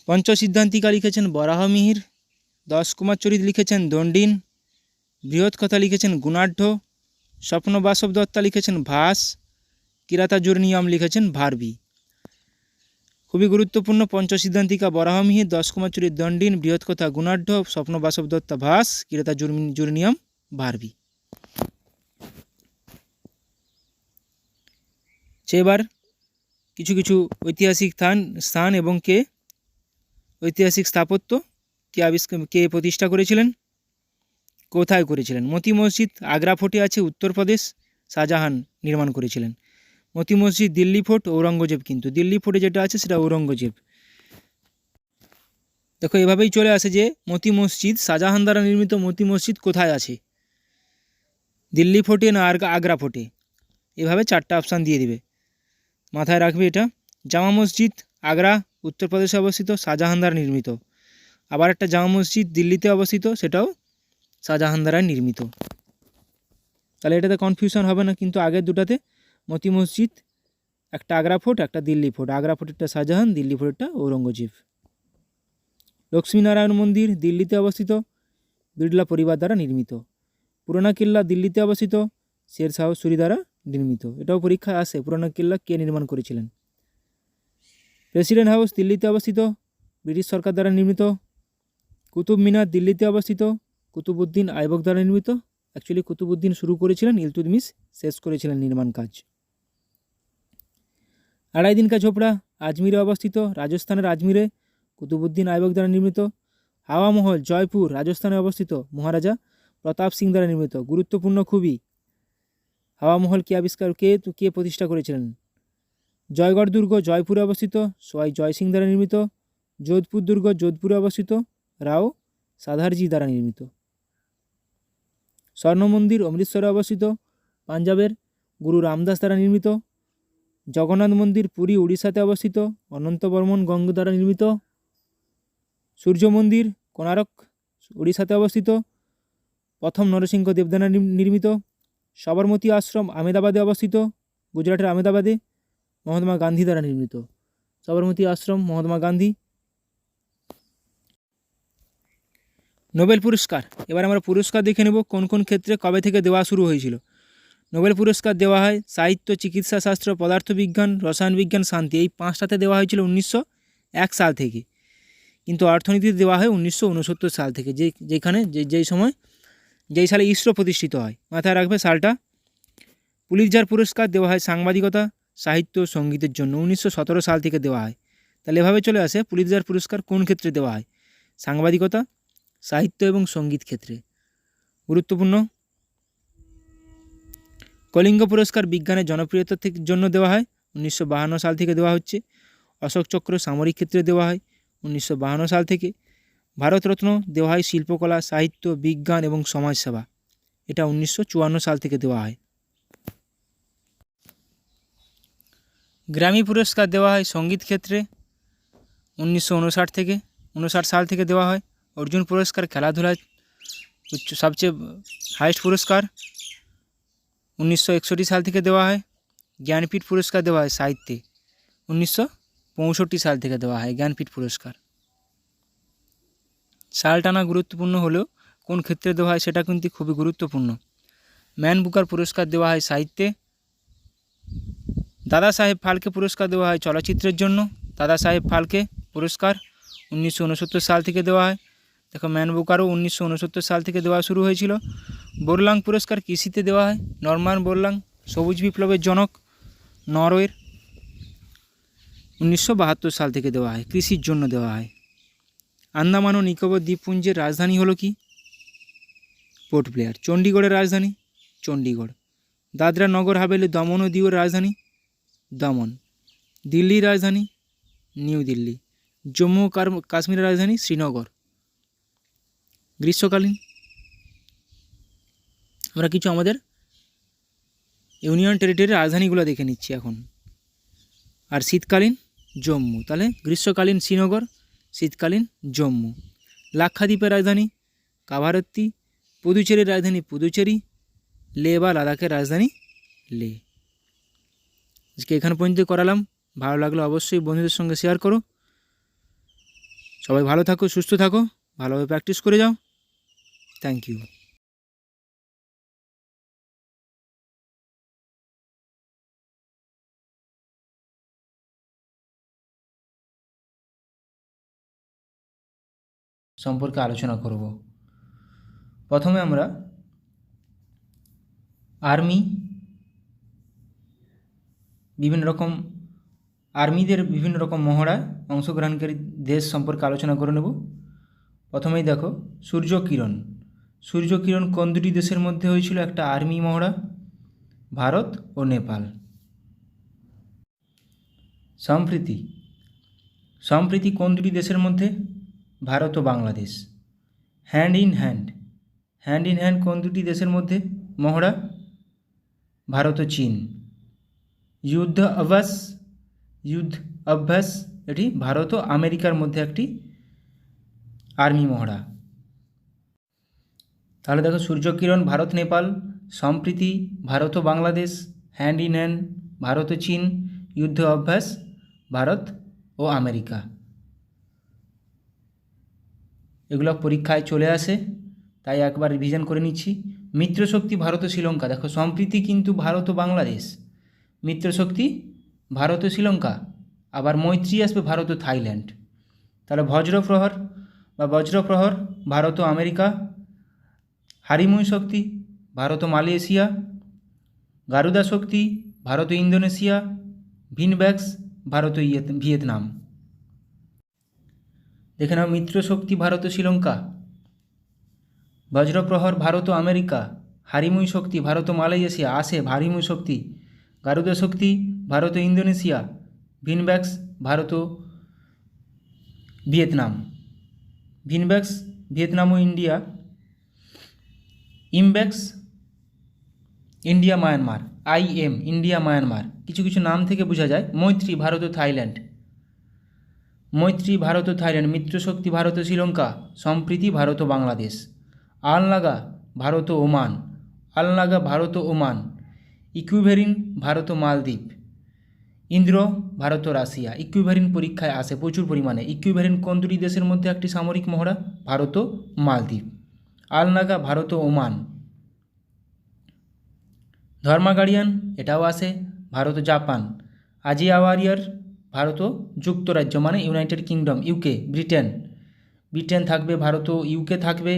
পঞ্চসিদ্ধান্তিকা লিখেছেন বরাহমিহির। দশকুমার চরিত লিখেছেন দণ্ডিন। বৃহৎ কথা লিখেছেন গুণাঢ্য। স্বপ্ন বাসব দত্তা লিখেছেন ভাস। কিরাতাজুর্নিয়ম লিখেছেন ভারবি। খুবই গুরুত্বপূর্ণ। পঞ্চসিদ্ধান্তিকা বরাহমিহির, দশকুমার চরিত দণ্ডিন, বৃহৎ কথা গুণাঢ্য, স্বপ্ন বাসব দত্তা ভাস, কিরাতাজুর্নিয়ম ভারবি। এবার কিছু কিছু ঐতিহাসিক স্থান এবং ঐতিহাসিক স্থাপত্য কে প্রতিষ্ঠা করেছিলেন, কোথায় করেছিলেন। মতি মসজিদ আগ্রা ফোর্টে আছে, উত্তরপ্রদেশ, শাহজাহান নির্মাণ করেছিলেন। মতি মসজিদ দিল্লি ফোর্ট, ঔরঙ্গজেব। কিন্তু দিল্লি ফোর্টে যেটা আছে সেটা ঔরঙ্গজেব। দেখো এভাবেই চলে আসে যে মতি মসজিদ, শাহজাহান দ্বারা নির্মিত মতি মসজিদ কোথায় আছে, দিল্লি ফোর্টে না আগ্রা ফোর্টে। এভাবে 4টা অপশান দিয়ে দিবে, মাথায় রাখবে এটা। জামা মসজিদ আগ্রা, উত্তরপ্রদেশে অবস্থিত, শাহজাহান দ্বারা নির্মিত। আবার একটা জামা মসজিদ দিল্লিতে অবস্থিত, সেটাও শাহজাহান দ্বারা নির্মিত। তাহলে এটাতে কনফিউশন হবে না। কিন্তু আগের দুটাতে মতি মসজিদ একটা আগ্রা ফোর্ট, একটা দিল্লি ফোর্ট। আগ্রা ফোর্টেরটা শাহজাহান, দিল্লি ফোর্টেরটা ঔরঙ্গজেব। লক্ষ্মীনারায়ণ মন্দির দিল্লিতে অবস্থিত, বিড়লা পরিবার দ্বারা নির্মিত। পুরানা কিল্লা দিল্লিতে অবস্থিত, শের শাহ সুরি দ্বারা নির্মিত। এটাও পরীক্ষায় আসে, পুরানা কিল্লা কে নির্মাণ করেছিলেন। প্রেসিডেন্ট হাউস দিল্লিতে অবস্থিত, ব্রিটিশ সরকার দ্বারা নির্মিত। কুতুব মিনার দিল্লিতে অবস্থিত, কুতুবউদ্দিন আইবক দ্বারা নির্মিত। অ্যাকচুয়ালি কুতুবউদ্দিন শুরু করেছিলেন, ইলতুৎমিশ শেষ করেছিলেন নির্মাণ কাজ। আড়াই দিন কা ঝোপড়া আজমিরে অবস্থিত, রাজস্থানের আজমিরে, কুতুবউদ্দিন আইবক দ্বারা নির্মিত। হাওয়া মহল জয়পুর, রাজস্থানে অবস্থিত, মহারাজা প্রতাপ সিং দ্বারা নির্মিত। গুরুত্বপূর্ণ খুবই। হাওয়া মহল কে প্রতিষ্ঠা করেছিলেন? জয়গড় দুর্গ জয়পুরে অবস্থিত, সোয়াই জয় সিং দ্বারা নির্মিত। যোধপুর দুর্গ যোধপুরে অবস্থিত, রাও সাধারজি দ্বারা নির্মিত। স্বর্ণ মন্দির অমৃতসরে অবস্থিত, পাঞ্জাবের গুরু রামদাস দ্বারা নির্মিত। জগন্নাথ মন্দির পুরী উড়িষ্যাতে অবস্থিত, অনন্ত বর্মন গঙ্গ দ্বারা নির্মিত। সূর্য মন্দির কোণারক উড়িষ্যাতে অবস্থিত, প্রথম নরসিংহ দেব দ্বারা নির্মিত। সবরমতী আশ্রম আহমেদাবাদে অবস্থিত, গুজরাটের আহমেদাবাদে মহাত্মা গান্ধী দ্বারা নির্মিত। সবরমতী আশ্রম মহাত্মা গান্ধী। নোবেল পুরস্কার, এবার আমরা পুরস্কার দেখে নেব কোন কোন ক্ষেত্রে কবে থেকে দেওয়া শুরু হয়েছিল। নোবেল পুরস্কার দেওয়া হয় সাহিত্য, চিকিৎসা শাস্ত্র, পদার্থবিজ্ঞান, রসায়ন বিজ্ঞান, শান্তি, এই 5টাতে দেওয়া হয়েছিল 1901 সাল থেকে। কিন্তু অর্থনীতিতে দেওয়া হয় 1969 সাল থেকে, যেখানে যেই সালে ইসরো প্রতিষ্ঠিত হয়। মাথায় রাখবে সালটা। পুলিৎজার পুরস্কার দেওয়া হয় সাংবাদিকতা, সাহিত্য, সঙ্গীতের জন্য, 1917 সাল থেকে দেওয়া হয়। তাহলে এভাবে চলে আসে পুলিৎজার পুরস্কার কোন ক্ষেত্রে দেওয়া হয়, সাংবাদিকতা, সাহিত্য এবং সঙ্গীত ক্ষেত্রে। গুরুত্বপূর্ণ। কলিঙ্গ পুরস্কার বিজ্ঞানের জনপ্রিয়তার জন্য দেওয়া হয়, 1952 সাল থেকে দেওয়া হচ্ছে। অশোক চক্র সামরিক ক্ষেত্রে দেওয়া হয় 1952 সাল থেকে। ভারতরত্ন দেওয়া হয় শিল্পকলা, সাহিত্য, বিজ্ঞান এবং সমাজসেবা, এটা 1954 সাল থেকে দেওয়া হয়। গ্র্যামি পুরস্কার দেওয়া হয় সঙ্গীত ক্ষেত্রে 1959 সাল থেকে দেওয়া হয়। অর্জুন পুরস্কার খেলাধুলায় সবচেয়ে হাইয়েস্ট পুরস্কার, 1961 সাল থেকে দেওয়া হয়। জ্ঞানপীঠ পুরস্কার দেওয়া হয় সাহিত্যে, 1965 সাল থেকে দেওয়া হয় জ্ঞানপীঠ পুরস্কার। সালটা না গুরুত্বপূর্ণ হলেও কোন ক্ষেত্রে দেওয়া হয় সেটা কিন্তু খুবই গুরুত্বপূর্ণ। ম্যান বুকার পুরস্কার দেওয়া হয় সাহিত্যে। দাদা সাহেব ফালকে পুরস্কার দেওয়া হয় চলচ্চিত্রের জন্য, দাদা সাহেব ফালকে পুরস্কার 1969 সাল থেকে দেওয়া হয়। দেখো ম্যান বুকারও 1969 সাল থেকে দেওয়া শুরু হয়েছিল। বোরলাং পুরস্কার কৃষিতে দেওয়া হয়, নরমান বোরলাং সবুজ বিপ্লবের জনক নরওয়ের, 1972 সাল থেকে দেওয়া হয়, কৃষির জন্য দেওয়া হয়। আন্দামান ও নিকোবর দ্বীপপুঞ্জের রাজধানী হলো কি, পোর্ট ব্লেয়ার। চণ্ডীগড়ের রাজধানী চণ্ডীগড়। দাদরা নগর হাভেলি দমন ও দিউর রাজধানী দমন। দিল্লির রাজধানী নিউ দিল্লি। জম্মু ও কাশ্মীরের রাজধানী শ্রীনগর। গ্রীষ্মকালীন আমরা কিছু আমাদের ইউনিয়ন টেরিটরির রাজধানীগুলো দেখে নিচ্ছি এখন। আর শীতকালীন জম্মু। তাহলে গ্রীষ্মকালীন শ্রীনগর, শীতকালীন জম্মু। লাক্ষাদ্বীপের রাজধানী কাভারত্তি। পুদুচেরির রাজধানী পুদুচেরি। লে বা লাদাখের রাজধানী লে। আজকে এখানে পর্যন্ত করালাম। ভালো লাগলে অবশ্যই বন্ধুদের সঙ্গে শেয়ার করো। সবাই ভালো থাকো, সুস্থ থাকো, ভালোভাবে প্র্যাকটিস করে যাও। Thank you. সম্পর্কে আলোচনা করব। প্রথমে আমরা আর্মি, আর্মিদের বিভিন্ন রকম মহড়ায় অংশগ্রহণকারী দেশ সম্পর্কে আলোচনা করে নেব। প্রথমেই দেখো সূর্যকিরণ। সূর্যকিরণ কোন দুটি দেশের মধ্যে হয়েছিল একটা আর্মি মহড়া, ভারত ও নেপাল। সম্প্রীতি কোন দুটি দেশের মধ্যে, ভারত ও বাংলাদেশ। হ্যান্ড ইন হ্যান্ড কোন দুটি দেশের মধ্যে মহড়া, ভারত ও চীন। যুদ্ধ অভ্যাস এটি ভারত ও আমেরিকার মধ্যে একটি আর্মি মহড়া। তাহলে দেখো সূর্যকিরণ ভারত নেপাল, সম্প্রীতি ভারত ও Bangladesh, hand in hand Bharat ও চীন, যুদ্ধ অভ্যাস ভারত ও আমেরিকা। এগুলো পরীক্ষায় চলে আসে, তাই একবার রিভিশন করে নিচ্ছি। মিত্রশক্তি ভারত ও শ্রীলঙ্কা। দেখো সম্প্রীতি কিন্তু ভারত ও বাংলাদেশ, মিত্রশক্তি ভারত ও শ্রীলঙ্কা, আবার মৈত্রী আসবে ভারত ও থাইল্যান্ড। তাহলে বজ্রপ্রহর ভারত ও আমেরিকা, হারিমুই শক্তি ভারত ও মালয়েশিয়া, গারুদা শক্তি ভারত ও ইন্দোনেশিয়া, ভিনব্যাক্স ভারত ও ভিয়েতনাম। দেখে নাও মিত্রশক্তি ভারত ও শ্রীলঙ্কা, বজ্রপ্রহর ভারত ও আমেরিকা, হারিমুই শক্তি ভারত ও মালয়েশিয়া, হারিমুই শক্তি, গারুদা শক্তি ভারত ও ইন্দোনেশিয়া, ভিনব্যাক্স ভারত ও ভিয়েতনাম। ভিনব্যাক্স ভিয়েতনাম ও India, IMBEX India Myanmar, India Myanmar. কিছু কিছু নাম থেকে বোঝা যায়। মৈত্রী ভারত ও থাইল্যান্ড, মিত্রশক্তি ভারত ও শ্রীলঙ্কা, সম্প্রীতি ভারত ও বাংলাদেশ। আলনাগা ভারত ও ওমান, ইকুইভেরিন ভারত ও মালদ্বীপ, ইন্দ্র ভারত ও রাশিয়া। ইকুইভেরিন পরীক্ষায় আসে প্রচুর পরিমাণে। ইকুইভেরিন কোন দুটি দেশের মধ্যে একটি সামরিক মহড়া? ভারত ও মালদ্বীপ। আলনাগা ভারত ও ওমান। ধর্মাগাড়িয়ান এটাও আসে ভারত ও জাপান। আজিয়া ওয়ারিয়ার ভারত ও যুক্তরাজ্য মানে United kingdom, UK, Britain. Britain থাকবে, ভারত ও ইউকে থাকবে,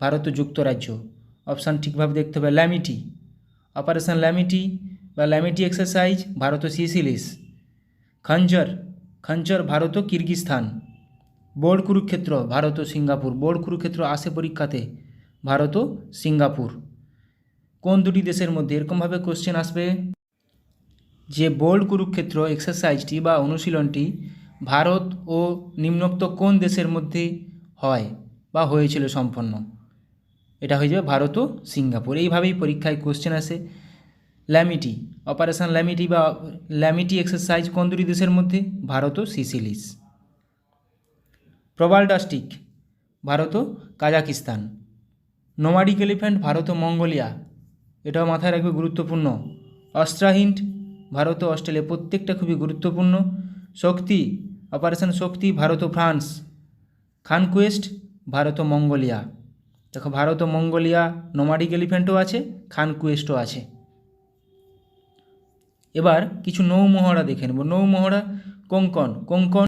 ভারত ও যুক্তরাজ্য। অপশান ঠিকভাবে দেখতে হবে। ল্যামিটি, অপারেশন ল্যামিটি বা ল্যামিটি এক্সারসাইজ ভারত ও সিসিলিস। খঞ্জর, খঞ্জর ভারত ও কিরগিস্তান। বোর্ড কুরুক্ষেত্র ভারত ও সিঙ্গাপুর। বোর্ড কুরুক্ষেত্র আসে পরীক্ষাতে, ভারত ও সিঙ্গাপুর। কোন দুটি দেশের মধ্যে? এরকমভাবে কোশ্চেন আসবে যে বোর্ড কুরুক্ষেত্র এক্সারসাইজটি বা অনুশীলনটি ভারত ও নিম্নোক্ত কোন দেশের মধ্যে হয় বা হয়েছিল সম্পন্ন? এটা হয়ে যাবে ভারত ও সিঙ্গাপুর। এইভাবেই পরীক্ষায় কোশ্চেন আসে। ল্যামিটি, অপারেশন ল্যামিটি বা ল্যামিটি এক্সারসাইজ কোন দুটি দেশের মধ্যে? ভারত ও সিসিলিস। প্রবালডাস্টিক ভারত ও কাজাকিস্তান। নোমাডিক এলিফ্যান্ট ভারত ও মঙ্গোলিয়া, এটাও মাথায় রাখবে, গুরুত্বপূর্ণ। অস্ট্রাহিন্ট ভারত ও অস্ট্রেলিয়া, প্রত্যেকটা খুবই গুরুত্বপূর্ণ। শক্তি, অপারেশন শক্তি ভারত ও ফ্রান্স। খানকুয়েস্ট ভারত ও মঙ্গোলিয়া। দেখো ভারত ও মঙ্গোলিয়া নোমাডিক এলিফ্যান্টও আছে, খানকুয়েস্টও আছে। এবার কিছু নৌমহড়া দেখে নেব। নৌমহড়া কোঙ্কণ, কোঙ্কণ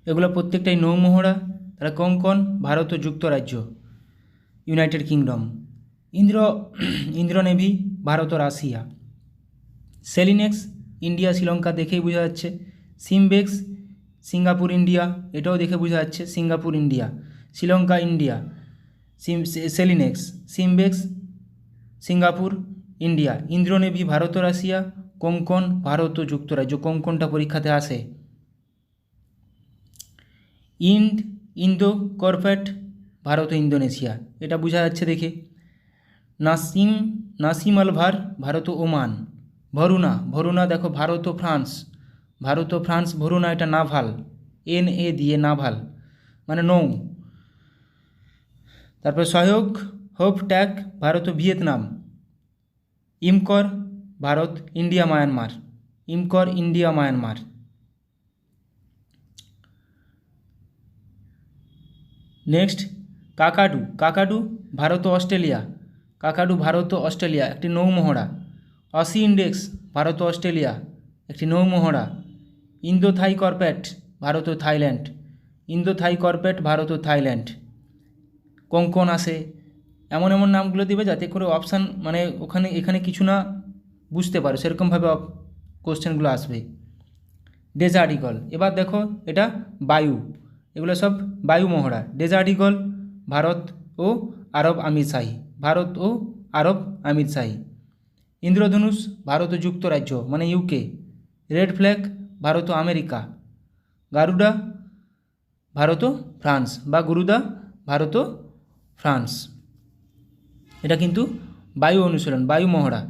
এগুলো প্রত্যেকটাই নৌমহড়া। তাহলে কোঙ্কণ ভারত ও যুক্তরাজ্য, United Kingdom. Indra Navy Bharat ও রাশিয়া। সেলিনেক্স ইন্ডিয়া শ্রীলঙ্কা, দেখেই বোঝা যাচ্ছে। সিমবেক্স সিঙ্গাপুর ইন্ডিয়া, এটাও দেখে বোঝা যাচ্ছে, Singapore India. Sri Lanka India. SLINEX, SIMBEX Singapore India. Indra Navy Bharat ও রাশিয়া। কোঙ্কণ ভারত ও যুক্তরাজ্য। কোঙ্কণটা পরীক্ষাতে আসে। ইন্দো কর্পেট ভারত ও ইন্দোনেশিয়া, এটা বোঝা যাচ্ছে দেখে। নাসিম আলভার ভারত ও ওমান। ভরুনা, ভরুনা দেখো ভারত ও ফ্রান্স। ভারত ও ফ্রান্স ভরুনা, এটা নাভাল, NA দিয়ে নাভাল মানে নৌ। তারপর সহায়ক হোপ ট্যাক ভারত ও Vietnam. IMCOR Bharat, India, Myanmar. IMCOR India, Myanmar. Next কাকাডু, কাকাডু Bharat ও অস্ট্রেলিয়া। কাকাডু ভারত ও অস্ট্রেলিয়া, একটি নৌমহড়া। অসি ইন্ডেক্স ভারত ও অস্ট্রেলিয়া, একটি নৌমহড়া। ইন্দো থাই কর্পেট ভারত ও থাইল্যান্ড। ইন্দো থাই কর্পেট ভারত ও থাইল্যান্ড। কোঙ্কণ আসে। এমন এমন নামগুলো দেবে যাতে করে অপশান মানে এখানে কিছু না বুঝতে পারো, সেরকমভাবে কোশ্চেনগুলো আসবে। ডেজার্ট ইগল, এবার দেখো এটা বায়ু, এগুলো সব বায়ু মহড়া। ডেজার্ট ইগল ভারত ও আরব আমিরশাহী। ভারত ও আরব আমিরশাহী। ইন্দ্রধনুষ ভারত ও যুক্তরাজ্য মানে ইউকে। রেড ফ্ল্যাগ ভারত ও আমেরিকা। গারুডা ভারত ও ফ্রান্স বা গুরুদা ভারত ও ফ্রান্স। এটা কিন্তু বায়ু অনুশীলন, বায়ু মহড়া,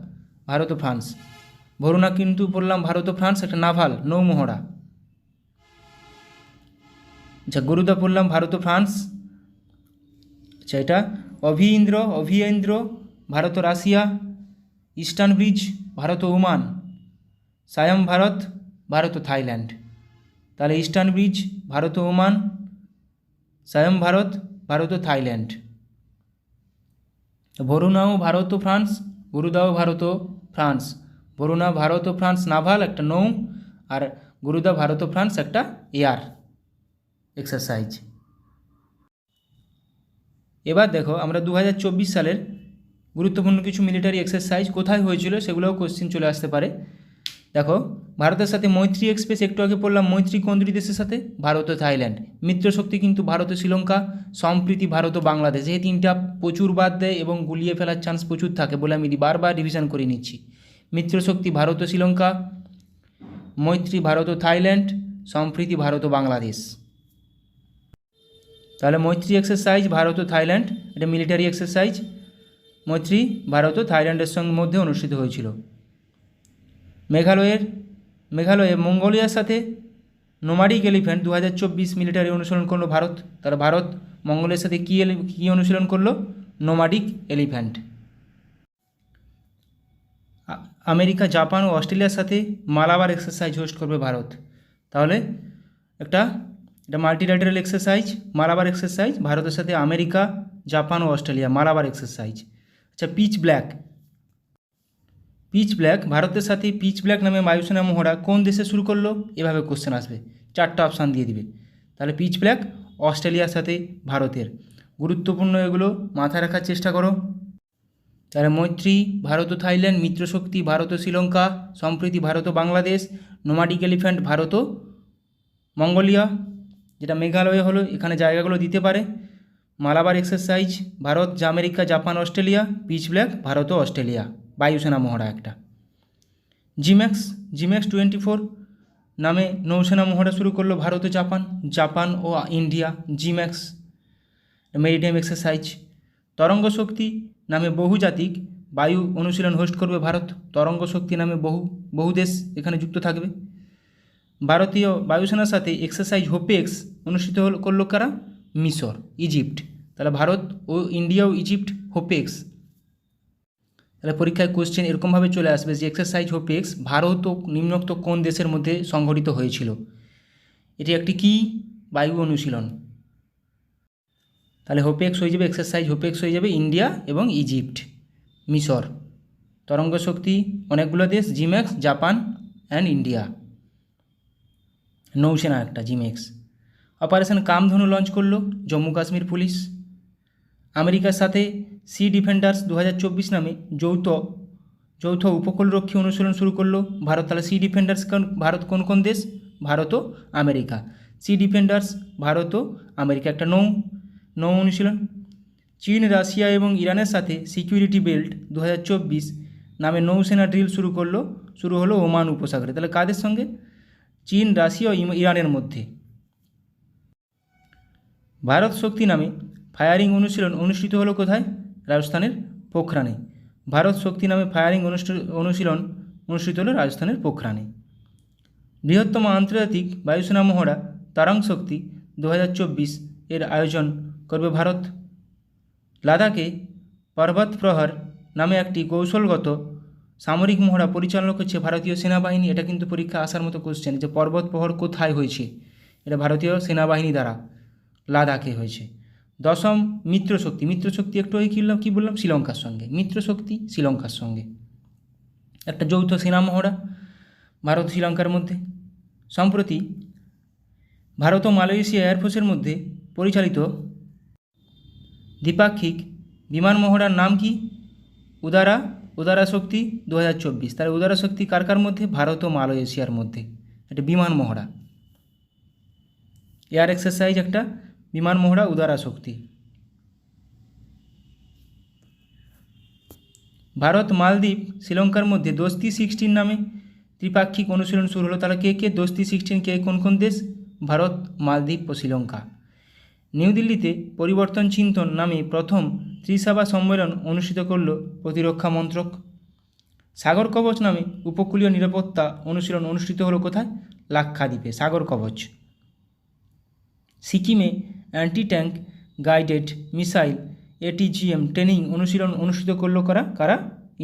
ভারত ও ফ্রান্স। ভরুনা কিন্তু বললাম ভারত ও ফ্রান্স, একটা নাভাল নৌমহড়া। আচ্ছা গুরুদা পড়লাম ভারত ও ফ্রান্স। আচ্ছা এটা অভিয়েন্দ্র ভারত ও রাশিয়া। ইস্টার্ন ব্রিজ ভারত ও ওমান। সায়াম ভারত, ভারত ও থাইল্যান্ড। তাহলে ইস্টার্ন ব্রিজ ভারত ও ওমান, সায়াম ভারত, ভারত ও থাইল্যান্ড। ভরুনাও ভারত ও ফ্রান্স, গুরুদাও ভারত ও ফ্রান্স। ভরুনা ভারত ও ফ্রান্স নাভাল, একটা নৌ, আর গুরুদা ভারত ও ফ্রান্স একটা এয়ার এক্সারসাইজ। এবার দেখো আমরা 2024 সালের গুরুত্বপূর্ণ কিছু মিলিটারি এক্সারসাইজ কোথায় হয়েছিল সেগুলোও কোশ্চেন চলে আসতে পারে। দেখো ভারতের সাথে মৈত্রী এক্সপ্রেস, একটু আগে পড়লাম মৈত্রী কোন দুটি দেশের সাথে? ভারত ও থাইল্যান্ড। মিত্রশক্তি কিন্তু ভারত ও শ্রীলঙ্কা। সম্প্রীতি ভারত ও বাংলাদেশ। এই তিনটা প্রচুর বাদ দেয় এবং গুলিয়ে ফেলার চান্স প্রচুর থাকে বলে আমি বারবার রিভিশন করে নিচ্ছি। মিত্রশক্তি ভারত ও শ্রীলঙ্কা, মৈত্রী ভারত ও থাইল্যান্ড, সম্প্রীতি ভারত ও বাংলাদেশ। তাহলে মৈত্রী এক্সারসাইজ ভারত ও থাইল্যান্ড, এটা মিলিটারি এক্সারসাইজ। মৈত্রী ভারত ও থাইল্যান্ডের সঙ্গে মধ্যে অনুষ্ঠিত হয়েছিল। মেঘালয়ে মঙ্গোলিয়ার সাথে নোমাডিক এলিফ্যান্ট 2024 মিলিটারি অনুশীলন করলো ভারত। তারা ভারত মঙ্গোলিয়ার সাথে কী অনুশীলন করলো? Nomadic elephant. আমেরিকা, জাপান ও অস্ট্রেলিয়ার সাথে মালাবার এক্সারসাইজ হোস্ট করবে ভারত। তাহলে এটা মাল্টিল্যাটারাল এক্সারসাইজ, মালাবার এক্সারসাইজ, ভারতের সাথে আমেরিকা, জাপান ও অস্ট্রেলিয়া, মালাবার এক্সারসাইজ। আচ্ছা, পিচ ব্ল্যাক ভারতের সাথে পিচ ব্ল্যাক নামে বায়ুসেনা মহড়া কোন দেশে শুরু করলো? এভাবে কোশ্চেন আসবে, 4টা অপশান দিয়ে দিবে। তাহলে পিচ ব্ল্যাক অস্ট্রেলিয়ার সাথে ভারতের। গুরুত্বপূর্ণ এগুলো মাথায় রাখার চেষ্টা করো। তাহলে মৈত্রী ভারত ও থাইল্যান্ড, মিত্রশক্তি ভারত ও শ্রীলঙ্কা, সম্প্রীতি ভারত ও বাংলাদেশ, নোমাডিক এলিফ্যান্ট ভারত ও মঙ্গোলিয়া, যেটা মেঘালয় হলো, এখানে জায়গাগুলো দিতে পারে। Malabar exercise Bharat, America, Japan, Australia. Pitch Black Bharat ও অস্ট্রেলিয়া, বায়ুসেনা মহড়া একটা। জিম্যাক্স 24 নামে নৌসেনা মহড়া শুরু করলো ভারত ও জাপান ও ইন্ডিয়া। জিম্যাক্স maritime exercise. তরঙ্গ শক্তি নামে বহুজাতিক বায়ু অনুশীলন হোস্ট করবে ভারত। তরঙ্গ শক্তি নামে বহু দেশ এখানে যুক্ত থাকবে। ভারতীয় বায়ুসেনার সাথে এক্সারসাইজ হোপেক্স অনুষ্ঠিত করলো কারা? মিশর, ইজিপ্ট। তাহলে ভারত ও ইন্ডিয়া ও ইজিপ্ট হোপেক্স। তাহলে পরীক্ষায় কোশ্চেন এরকমভাবে চলে আসবে যে এক্সারসাইজ হোপেক্স ভারত ও নিম্নোক্ত কোন দেশের মধ্যে সংঘটিত হয়েছিল? এটি একটি কি বায়ু অনুশীলন। তাহলে হোপেক্স হয়ে যাবে, এক্সারসাইজ হোপেক্স হয়ে যাবে ইন্ডিয়া এবং ইজিপ্ট, মিশর। তরঙ্গ শক্তি অনেকগুলো দেশ, জিম্যাক্স, জাপান অ্যান্ড ইন্ডিয়া। নৌসেনা একটা, জিম্যাক্স। অপারেশন কামধনু লঞ্চ করলো জম্মু কাশ্মীর পুলিশ। আমেরিকার সাথে সি ডিফেন্ডার্স 2024 নামে যৌথ উপকূলরক্ষী অনুশীলন শুরু করলো ভারত। তাহলে সি ডিফেন্ডার্স ভারত কোন দেশ? ভারত ও আমেরিকা। সি ডিফেন্ডার্স ভারত ও আমেরিকা, একটা নৌ অনুশীলন। চীন, রাশিয়া এবং ইরানের সাথে সিকিউরিটি বেল্ট 2024 নামে নৌসেনা ড্রিল শুরু হলো ওমান উপসাগরে। তাহলে কাদের সঙ্গে? চীন, রাশিয়া ও ইরানের মধ্যে। ভারত শক্তি নামে ফায়ারিং অনুশীলন অনুষ্ঠিত হলো কোথায়? রাজস্থানের পোখরানে। ভারত শক্তি নামে ফায়ারিং অনুশীলন অনুষ্ঠিত হলো রাজস্থানের পোখরানে। বৃহত্তম আন্তর্জাতিক বায়ুসেনা মহড়া তারাং শক্তি 2024 এর আয়োজন করবে ভারত। লাদাখে পর্বত প্রহর নামে একটি কৌশলগত সামরিক মহড়া পরিচালনা করছে ভারতীয় সেনাবাহিনী। এটা কিন্তু পরীক্ষা আসার মতো কোশ্চেন, যে পর্বত প্রহর কোথায় হয়েছে? এটা ভারতীয় সেনাবাহিনী দ্বারা লাদাখে হয়েছে। 10ম মিত্রশক্তি একটু কী বললাম? শ্রীলঙ্কার সঙ্গে। মিত্রশক্তি শ্রীলঙ্কার সঙ্গে একটা যৌথ সেনা মহড়া ভারত শ্রীলঙ্কার মধ্যে। সম্প্রতি ভারত ও মালয়েশিয়া এয়ারফোর্সের মধ্যে পরিচালিত দ্বিপাক্ষিক বিমান মহড়ার নাম কি? উদারা শক্তি 2024। তাহলে উদারা শক্তি কার মধ্যে? ভারত ও মালয়েশিয়ার মধ্যে একটা বিমান মহড়া, এয়ার এক্সারসাইজ, একটা বিমান মহড়া উদারা শক্তি। ভারত, মালদ্বীপ, শ্রীলঙ্কার মধ্যে দোস্তি 16 নামে ত্রিপাক্ষিক অনুশীলন শুরু হলো। তাহলে কে দোস্তি 16 কে কোন দেশ? ভারত, মালদ্বীপ ও শ্রীলঙ্কা। নিউ দিল্লিতে পরিবর্তন চিন্তন নামে প্রথম ত্রিসভা সম্মেলন অনুষ্ঠিত করল প্রতিরক্ষা মন্ত্রক। সাগর কবচ নামে উপকূলীয় নিরাপত্তা অনুশীলন অনুষ্ঠিত হলো কোথায়? লাক্ষাদ্বীপে, সাগর কবচ। সিকিমে anti tank guided missile ATGM training অনুশীলন অনুষ্ঠিত করলো কারা?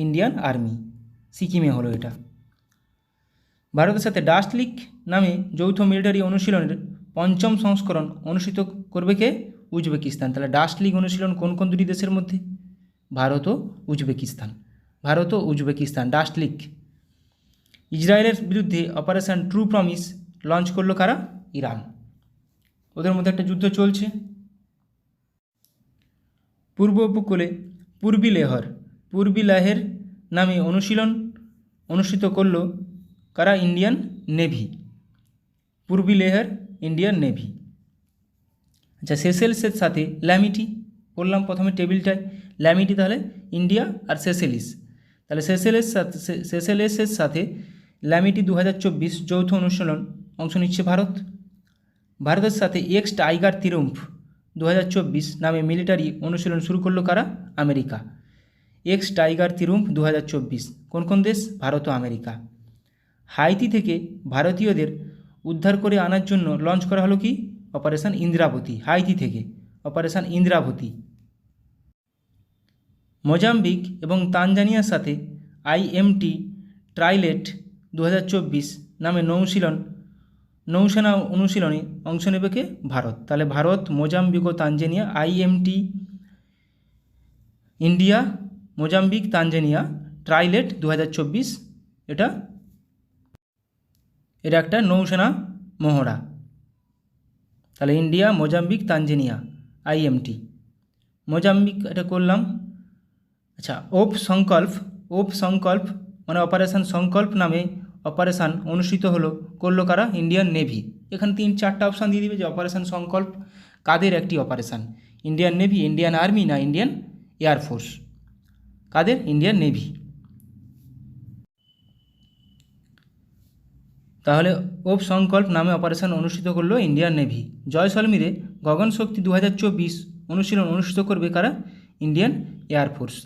Indian army. সিকিমে হলো এটা। ভারতের সাথে ডাস্ট লিক নামে যৌথ মিলিটারি অনুশীলনের 5ম সংস্করণ অনুষ্ঠিত করবে কে? উজবেকিস্তান। তাহলে ডাস্ট লিক অনুশীলন কোন দুটি দেশের মধ্যে? ভারত ও উজবেকিস্তান। Dust leak. ইসরায়েলের বিরুদ্ধে অপারেশন ট্রু প্রমিস লঞ্চ করলো কারা? ইরান। ওদের মধ্যে একটা যুদ্ধ চলছে। পূর্ব উপকূলে পূর্বী লেহের নামে অনুশীলন অনুষ্ঠিত করল কারা? Indian Navy. Purvi Lehar, Indian Navy. আচ্ছা, সেসেলসের সাথে ল্যামিটি বললাম প্রথমে টেবিলটায়, ল্যামিটি তাহলে ইন্ডিয়া আর সেসেলিস। তাহলে সেসেলেসের সাথে ল্যামিটি 2024 যৌথ অনুশীলন অংশ নিচ্ছে ভারত। ভারতের সাথে এক্স টাইগার ত্রিম্ফ 2024 নামে মিলিটারি অনুশীলন শুরু করলো কারা? আমেরিকা। এক্স টাইগার ত্রিম্ফ 2024 কোন দেশ? ভারত ও আমেরিকা। হাইতি থেকে ভারতীয়দের উদ্ধার করে আনার জন্য লঞ্চ করা হলো কি? অপারেশন ইন্দ্রাবতী। হাইতি থেকে অপারেশন ইন্দ্রাবতী। মোজাম্বিক এবং তানজানিয়ার সাথে IMT ট্রাইলেট 2024 নামে নৌসেনা অনুশীলনে অংশ নেবে কে? ভারত। তাহলে ভারত, মোজাম্বিক ও Tanzania, IMT India, Mozambique, Tanzania, trilat 2024, এটা একটা নৌসেনা মহড়া। তাহলে India, Mozambique, Tanzania, IMT। Mozambique এটা করলাম। আচ্ছা, ওপ সংকল্প মানে অপারেশন সংকল্প নামে অপারেশান অনুষ্ঠিত করলো কারা? Indian navy. এখানে 3-4টা অপশান দিয়ে দিবে যে অপারেশন সংকল্প কাদের একটি operation, Indian Navy, Indian Army না ইন্ডিয়ান এয়ারফোর্স? কাদের? Indian Navy. তাহলে ওপ সংকল্প নামে অপারেশন অনুষ্ঠিত করলো ইন্ডিয়ান নেভি। জয়সলমীরে গগনশক্তি 2024 অনুশীলন অনুষ্ঠিত করবে কারা? Indian Air Force.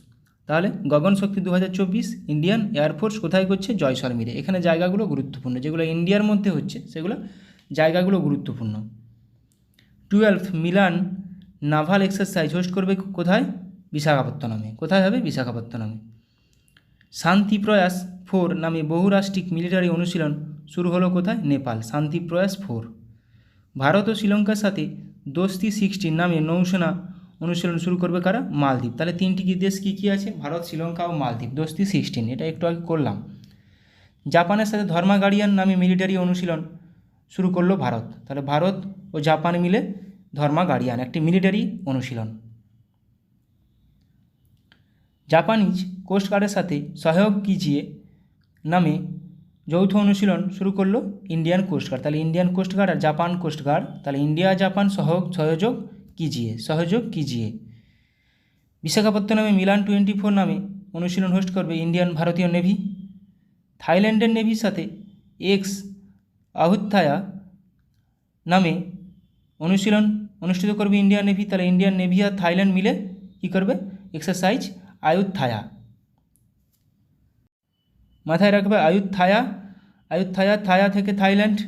তাহলে গগনশক্তি 2024 ইন্ডিয়ান এয়ারফোর্স কোথায় করছে? জয়সলমীরে। এখানে জায়গাগুলো গুরুত্বপূর্ণ, যেগুলো ইন্ডিয়ার মধ্যে হচ্ছে সেগুলো জায়গাগুলো গুরুত্বপূর্ণ। 12th Milan naval exercise host করবে কোথায়? বিশাখাপত্তনমে। কোথায় হবে? বিশাখাপত্তনমে। শান্তি প্রয়াস 4 নামে বহুরাষ্ট্রিক মিলিটারি অনুশীলন শুরু হলো কোথায়? নেপাল। শান্তি প্রয়াস 4। ভারত ও শ্রীলঙ্কার সাথে দোস্তি 16 নামে নৌসেনা অনুশীলন শুরু করবে কারা? মালদ্বীপ। তাহলে 3টি দেশ কী কী আছে? ভারত, শ্রীলঙ্কা ও মালদ্বীপ। দোস্তি 16 এটা একটু আগে করলাম। জাপানের সাথে ধর্মা গার্ডিয়ান নামে মিলিটারি অনুশীলন শুরু করলো ভারত। তাহলে ভারত ও জাপান মিলে ধর্মা গার্ডিয়ান একটি মিলিটারি অনুশীলন। জাপানিজ কোস্টগার্ডের সাথে সহযোগ কিজিয়ে নামে যৌথ অনুশীলন শুরু করলো ইন্ডিয়ান কোস্টগার্ড। তাহলে ইন্ডিয়ান কোস্টগার্ড আর জাপান কোস্টগার্ড, তাহলে ইন্ডিয়া জাপান সহযোগ কিজিয়ে। বিশাখাপত্তনমে মিলান 24 নামে অনুশীলন হোস্ট করবে ইন্ডিয়ান ভারতীয় নেভি। থাইল্যান্ডের নেভির সাথে এক্স আহুত্থায়া নামে অনুশীলন অনুষ্ঠিত করবে ইন্ডিয়ান নেভি। তাহলে ইন্ডিয়ান নেভি আর থাইল্যান্ড মিলে কী করবে? এক্সারসাইজ আয়ুত্থায়া। মাথায় রাখবে আয়ুত্থায়া থায়া থেকে থাইল্যান্ড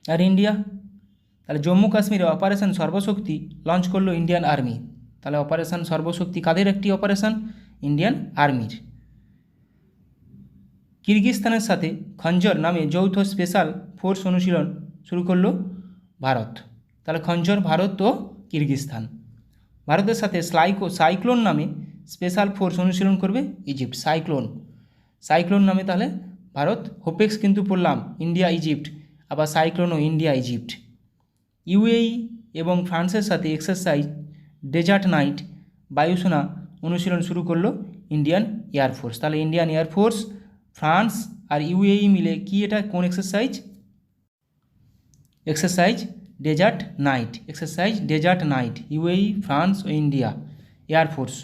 আর ইন্ডিয়া। তাহলে জম্মু কাশ্মীরে অপারেশন সর্বশক্তি লঞ্চ করলো ইন্ডিয়ান আর্মি। তাহলে অপারেশন সর্বশক্তি কাদের একটি অপারেশন? ইন্ডিয়ান আর্মির। কিরগিজস্তানের সাথে খঞ্জর নামে যৌথ স্পেশাল ফোর্স অনুশীলন শুরু করলো ভারত। তাহলে খঞ্জর ভারত ও কিরগিজস্তান। ভারতের সাথে সাইক্লোন নামে স্পেশাল ফোর্স অনুশীলন করবে ইজিপ্ট। সাইক্লোন নামে তাহলে ভারত, হোপেক্স কিন্তু পড়লাম ইন্ডিয়া ইজিপ্ট, আবার সাইক্লোনও ইন্ডিয়া ইজিপ্ট। UAE এবং ফ্রান্সের সাথে এক্সারসাইজ ডেজার্ট নাইট বায়ুসেনা অনুশীলন শুরু করলো ইন্ডিয়ান এয়ারফোর্স। তাহলে ইন্ডিয়ান এয়ারফোর্স, ফ্রান্স আর UAE মিলে কি এটা কোন exercise? Exercise Desert Knight. UAE, France ও ইন্ডিয়া এয়ারফোর্স।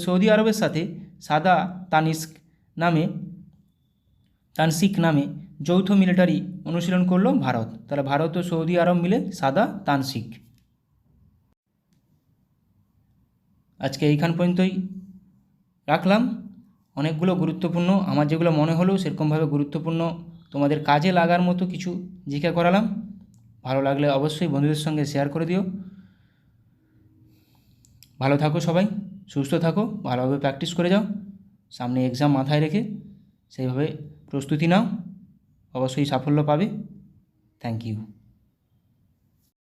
সৌদি আরবের সাথে সাদা তানসিক নামে যৌথ মিলিটারি অনুশীলন করলো ভারত। তাহলে ভারত ও সৌদি আরব মিলে সাদা তানসিক। আজকে এইখান পর্যন্তই রাখলাম। অনেকগুলো গুরুত্বপূর্ণ, আমার যেগুলো মনে হলো সেরকমভাবে গুরুত্বপূর্ণ তোমাদের কাজে লাগার মতো কিছু জিজ্ঞাসা করালাম। ভালো লাগলে অবশ্যই বন্ধুদের সঙ্গে শেয়ার করে দিও। ভালো থাকো সবাই, সুস্থ থাকো, ভালোভাবে প্র্যাকটিস করে যাও। সামনে এক্সাম মাথায় রেখে সেইভাবে প্রস্তুতি নাও, অবশ্যই সাফল্য পাবে। Thank you.